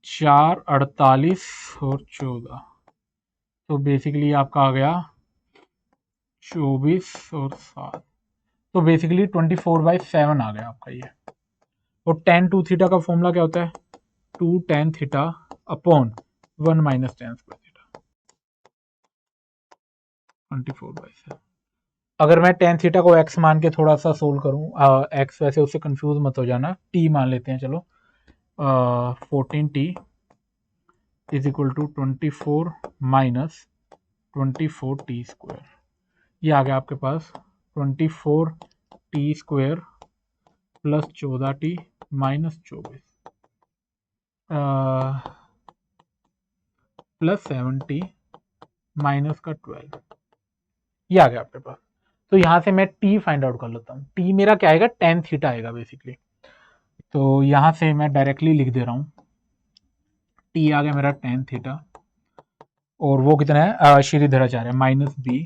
4 48 और 14, तो बेसिकली आपका आ गया 24 और 7, तो बेसिकली 24/7 आ गया आपका ये। और tan 2 थीटा का फॉर्मूला क्या होता है, 2 tan theta upon 1 minus tan square theta, 24/7। अगर मैं tan थीटा को x मान के थोड़ा सा सोल्व करूं, x वैसे उससे कंफ्यूज मत हो जाना, t मान लेते हैं चलो, 14t is equal to 24 minus 24t square, ये आ गया आपके पास 24t square plus 14t minus 24 plus 7t minus का 12, ये आ गया आपके पास। तो यहाँ से मैं टी फाइंड आउट कर लेता हूँ। टी मेरा क्या आएगा, टेन थीटा आएगा बेसिकली। तो यहाँ से मैं डायरेक्टली लिख दे रहा हूँ, टी आ गया मेरा टेन थीटा, और वो कितना है, Shridharacharya minus b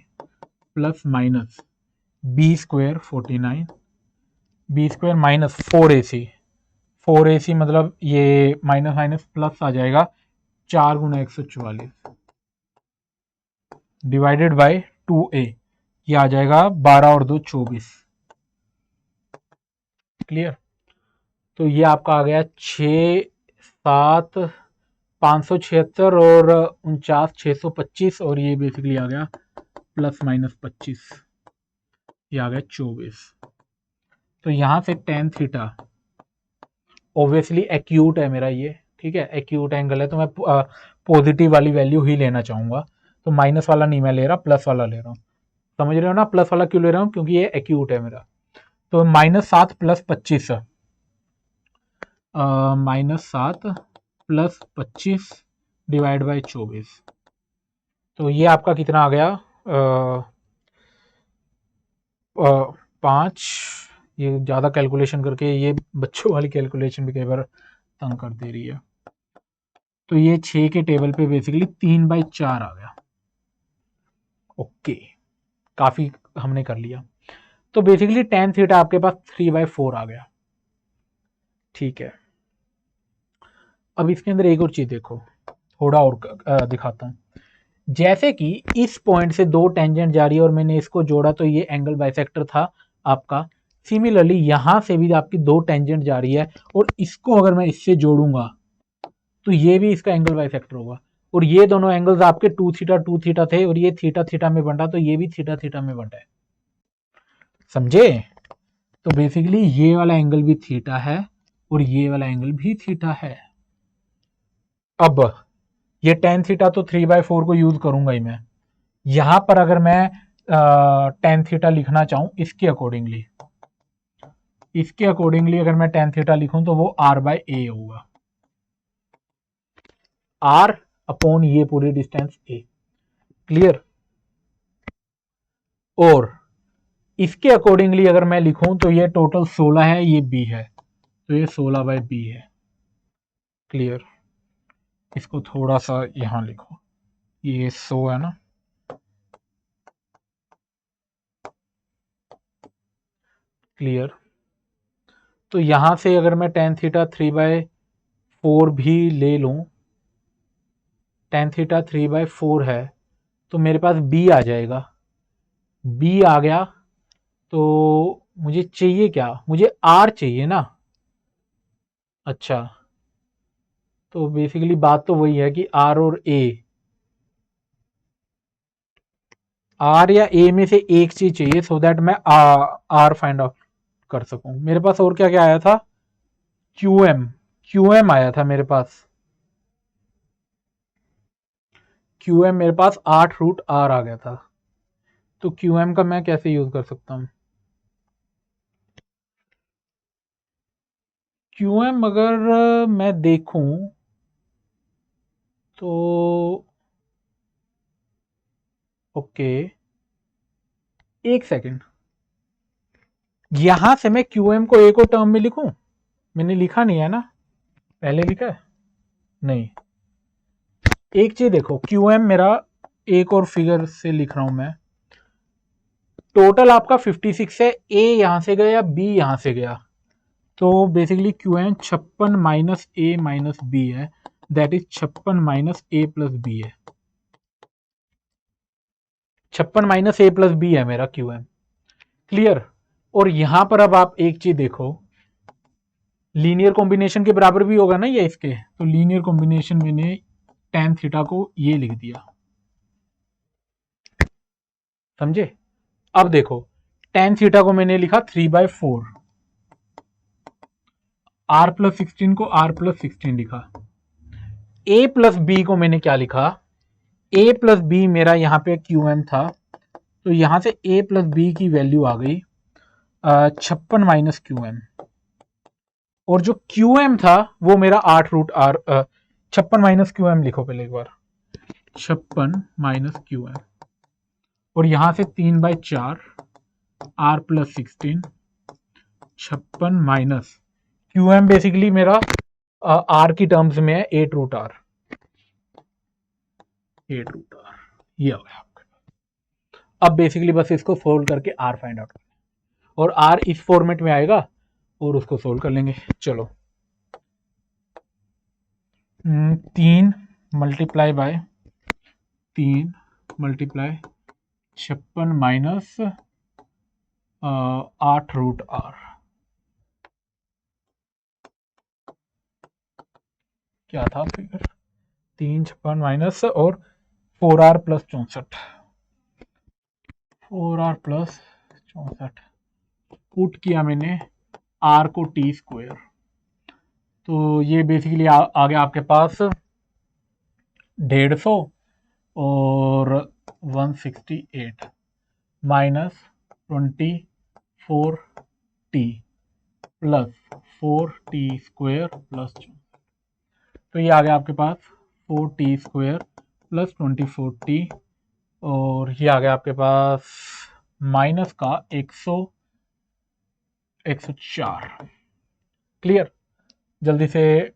plus minus B square 49, b square minus 4ac, 4ac मतलब ये माइनस माइनस प्लस आ जाएगा, 4 × 144 डिवाइडेड बाय 2a, ये आ जाएगा 12 और 2 24। क्लियर। तो ये आपका आ गया 6 7 576 और 49 625, और ये बेसिकली आ गया प्लस माइनस 25, ये आ गया 24। तो यहाँ से टेन थीटा ऑब्वियसली एक्यूट है मेरा ये, ठीक है, एक्यूट एंगल है, तो मैं पॉजिटिव वाली वैल्यू ही लेना चाहूंगा। तो माइनस वाला नहीं मैं ले रहा, प्लस वाला ले रहा हूँ। समझ रहे हो ना, प्लस वाला क्यों ले रहा हूँ, क्योंकि ये एक्यूट है मेरा। तो -7 + 25, -7 + 25 डिवाइड बाई 24। तो ये आपका कितना आ गया, 5। ये ज़्यादा कैलकुलेशन करके, ये बच्चों वाली कैलकुलेशन भी कई बार तंग कर दे रही है। तो ये 6 के टेबल पे बेसिकली 3/4 आ गया। ओके, काफ़ी हमने कर लिया। तो बेसिकली टेन थीटा आपके पास 3/4 आ गया। ठीक है, अब इसके अंदर एक और चीज़ देखो, थोड़ा और दिखाता हूँ। जैसे कि इस पॉइंट से दो टेंजेंट जा रही है और मैंने इसको जोड़ा तो ये एंगल बाइसेक्टर था आपका। सिमिलरली यहां से भी आपकी दो टेंजेंट जा रही है और इसको अगर मैं इससे जोड़ूंगा तो ये भी इसका एंगल बाइसेक्टर होगा। और ये दोनों एंगल्स आपके 2 थीटा थे और ये थीटा थीटा में बंटा, तो ये भी थीटा थीटा में बंटा है। समझे। तो बेसिकली ये वाला एंगल भी थीटा है और ये वाला एंगल भी थीटा है। अब ये टेन थीटा तो 3/4 को यूज करूंगा ही मैं। यहां पर अगर मैं टेन थीटा लिखना चाहूं इसके अकॉर्डिंगली अगर मैं टेन थीटा लिखूं तो वो r/a होगा, r अपॉन ये पूरी डिस्टेंस a। क्लियर। और इसके अकॉर्डिंगली अगर मैं लिखूं तो ये टोटल 16 है, ये b है, तो ये 16/b है। क्लियर। इसको थोड़ा सा यहां लिखो, ये 100 है ना। क्लियर। तो यहां से अगर मैं टेन थीटा 3/4 भी ले लूं, टेन थीटा 3/4 है तो मेरे पास b आ जाएगा। b आ गया तो मुझे चाहिए क्या, मुझे r चाहिए ना। अच्छा, तो बेसिकली बात तो वही है कि r और a, r या a में से एक चीज चाहिए सो दैट मैं r फाइंड आउट कर सकूं। मेरे पास और क्या क्या आया था, qm आया था मेरे पास, qm मेरे पास 8√r आ गया था। तो qm का मैं कैसे यूज कर सकता हूं, qm अगर मैं देखूं तो ओके, एक सेकंड, यहां से मैं qm को एक और टर्म में लिखूं, मैंने लिखा नहीं है ना, पहले लिखा है नहीं। एक चीज देखो, qm मेरा एक और फिगर से लिख रहा हूं मैं, टोटल आपका 56 है, a यहां से गया b यहां से गया, तो बेसिकली qm 56 - a - b है, दैट इज 56 - a + b है, 56 - a + b है मेरा qm। क्लियर। और यहां पर अब आप एक चीज देखो, लीनियर कॉम्बिनेशन के बराबर भी होगा ना ये इसके, तो लीनियर कॉम्बिनेशन मैंने टेन थीटा को ये लिख दिया। समझे। अब देखो, टेन थीटा को मैंने लिखा 3/4, r + 16 को r + 16 लिखा, a + b को मैंने क्या लिखा, a + b मेरा यहाँ पे qm था, तो यहां से a + b की वैल्यू आ गई 56 - qm, और जो qm था वो मेरा 8√r, 56 - qm लिखो पहले एक बार, 56 - qm, और यहाँ से 3/4 r + 16 56 माइनस QM बेसिकली मेरा r की टर्म्स में है 8√r ये हो गया आपके पास। अब बेसिकली बस इसको सोल्व करके r फाइंड आउट करना और r इस फॉर्मेट में आएगा और उसको सोल्व कर लेंगे। चलो 3 multiply by 3 multiply 56 minus 8√r क्या था फिगर 3 56 माइनस और 4r + 64 4r + 64 पुट किया मैंने r को t², तो ये बेसिकली आ गया आपके पास 150 और 168 minus 24t plus 4t² plus 2, तो ये आ गया आपके पास 4t² प्लस 24t और ये आ गया आपके पास माइनस का 104। क्लियर? जल्दी से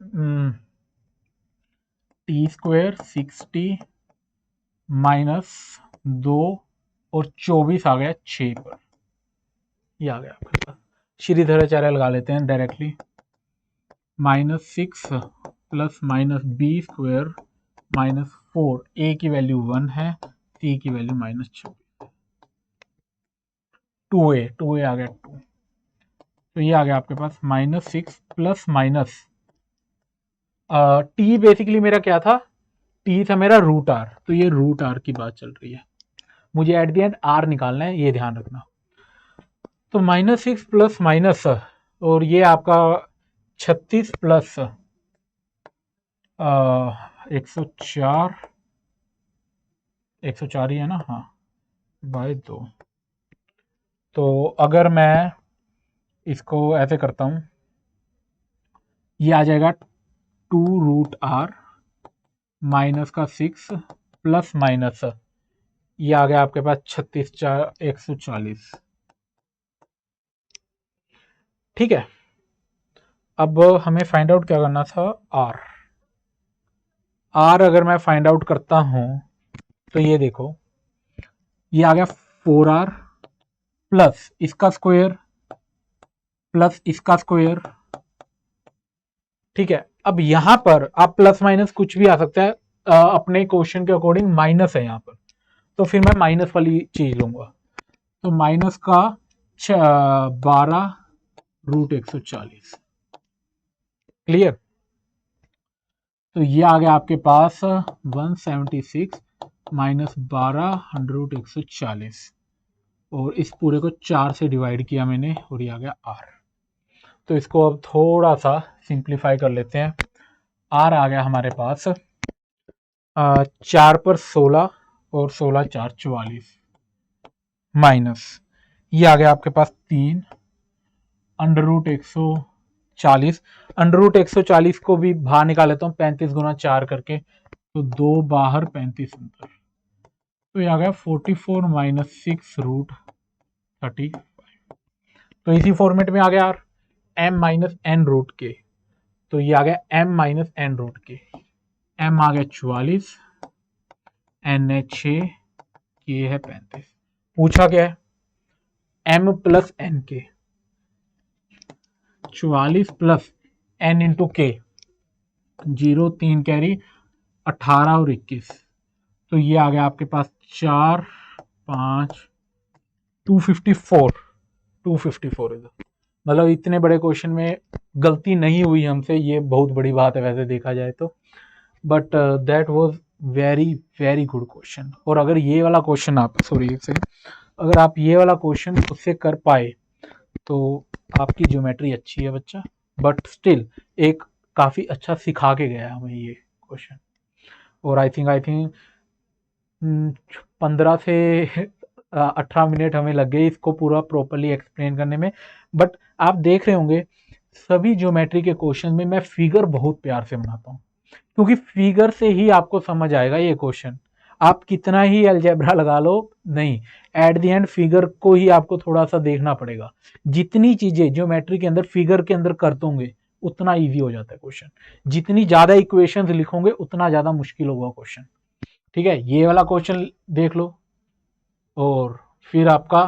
t² 60 माइनस 2 और 24 आ गया 6 पर, ये आ गया आपके पास। श्रीधराचार्य लगा लेते हैं directly, -6 plus -b² minus 4, a की वैल्यू 1 है, c की वैल्यू -26, 2a आ गया 2, तो ये आ गया आपके पास -6 प्लस माइनस t बेसिकली मेरा क्या था, t था मेरा √r, तो ये √r की बात चल रही है, मुझे एट द एंड r निकालना है, ये ध्यान रखना। तो -6 प्लस माइनस और ये आपका 36 प्लस 104 ही है ना, हाँ, बाय 2। तो अगर मैं इसको ऐसे करता हूँ, ये आ जाएगा 2√r माइनस का 6 प्लस माइनस ये आ गया आपके पास 36 4 140। ठीक है, अब हमें फाइंड आउट क्या करना था, r अगर मैं फाइंड आउट करता हूं तो ये देखो, ये आ गया 4r प्लस इसका स्क्वायर प्लस इसका स्क्वायर। ठीक है, अब यहां पर आप प्लस माइनस कुछ भी आ सकता है, अपने क्वेश्चन के अकॉर्डिंग माइनस है यहां पर, तो फिर मैं माइनस वाली चीज लूंगा, तो माइनस का 12√140। क्लियर? तो ये आ गया आपके पास 176 माइनस 12√140 और इस पूरे को 4 से डिवाइड किया मैंने और ये आ गया r। तो इसको अब थोड़ा सा सिंप्लीफाई कर लेते हैं। r आ गया हमारे पास 4 पर 16 और 16 4 44 माइनस ये आ गया आपके पास 3 √140। √140 को भी बाहर निकाल लेता हूँ 35 गुना 4 करके, तो 2 बाहर 35 अंदर, तो ये आ गया 44 माइनस 6√35। तो इसी फॉर्मेट में आ गया यार m माइनस n√k, तो ये आ गया m माइनस n√k, m आ गया 44, n है 6, k है 35। पूछा क्या है, m प्लस n के, 44 प्लस n इंटू के, 0 3 कैरी 18 और 21, तो ये आ गया आपके पास 4 5 254 इधर, मतलब इतने बड़े क्वेश्चन में गलती नहीं हुई हमसे, ये बहुत बड़ी बात है वैसे देखा जाए तो, but that was very very good question. और अगर ये वाला क्वेश्चन आप अगर आप ये वाला क्वेश्चन उससे कर पाए तो आपकी ज्योमेट्री अच्छी है बच्चा, बट स्टिल एक काफ़ी अच्छा सिखा के गया हमें ये क्वेश्चन। और आई थिंक 15 से 18 मिनट हमें लग गए इसको पूरा प्रॉपरली एक्सप्लेन करने में, बट आप देख रहे होंगे सभी ज्योमेट्री के क्वेश्चन में मैं फिगर बहुत प्यार से बनाता हूँ, क्योंकि फिगर से ही आपको समझ आएगा ये क्वेश्चन। आप कितना ही अलजेब्रा लगा लो, नहीं, एट द एंड फिगर को ही आपको थोड़ा सा देखना पड़ेगा। जितनी चीजें ज्योमेट्री के अंदर फिगर के अंदर कर दोगे उतना इजी हो जाता है क्वेश्चन, जितनी ज्यादा इक्वेशंस लिखोगे उतना ज्यादा मुश्किल होगा क्वेश्चन। ठीक है, ये वाला क्वेश्चन देख लो, और फिर आपका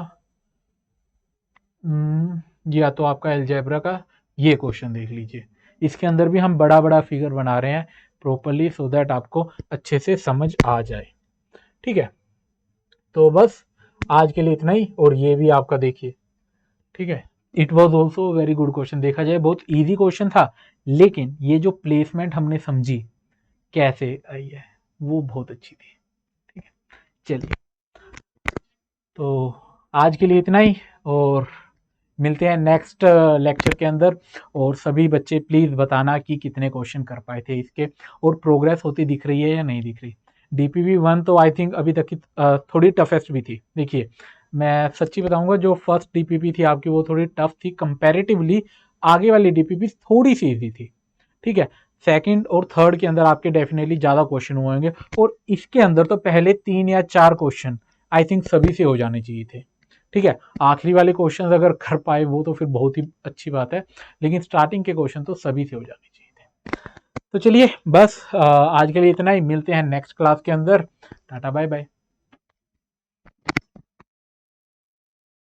या तो आपका अलजेब्रा का ये क्वेश्चन देख लीजिए। इसके अंदर भी हम बड़ा बड़ा फिगर बना रहे हैं प्रॉपरली, सो दैट आपको अच्छे से समझ आ जाए। ठीक है, तो बस आज के लिए इतना ही, और ये भी आपका देखिए। ठीक है, it was also very good question, देखा जाए बहुत इजी क्वेश्चन था, लेकिन ये जो प्लेसमेंट हमने समझी कैसे आई है वो बहुत अच्छी थी। ठीक है, चलिए, तो आज के लिए इतना ही, और मिलते हैं नेक्स्ट लेक्चर के अंदर। और सभी बच्चे प्लीज़ बताना कि कितने क्वेश्चन कर पाए थे इसके, और प्रोग्रेस होती दिख रही है या नहीं दिख रही। DPP 1 तो आई थिंक अभी तक की थोड़ी टफेस्ट भी थी। देखिए, मैं सच्ची बताऊंगा, जो फर्स्ट DPP थी आपकी वो थोड़ी टफ थी कंपैरेटिवली, आगे वाली DPP थोड़ी सी ईजी थी। ठीक है, सेकंड और थर्ड के अंदर आपके डेफिनेटली ज़्यादा क्वेश्चन हुए होंगे, और इसके अंदर तो पहले 3 या 4 क्वेश्चन आई थिंक सभी से हो जाने चाहिए थे। ठीक है, आखिरी वाले क्वेश्चन अगर कर पाए वो तो फिर बहुत ही अच्छी बात है, लेकिन स्टार्टिंग के क्वेश्चन तो सभी से हो जाने चाहिए थे। तो चलिए, बस आज के लिए इतना ही, मिलते हैं नेक्स्ट क्लास के अंदर। Tata bye bye.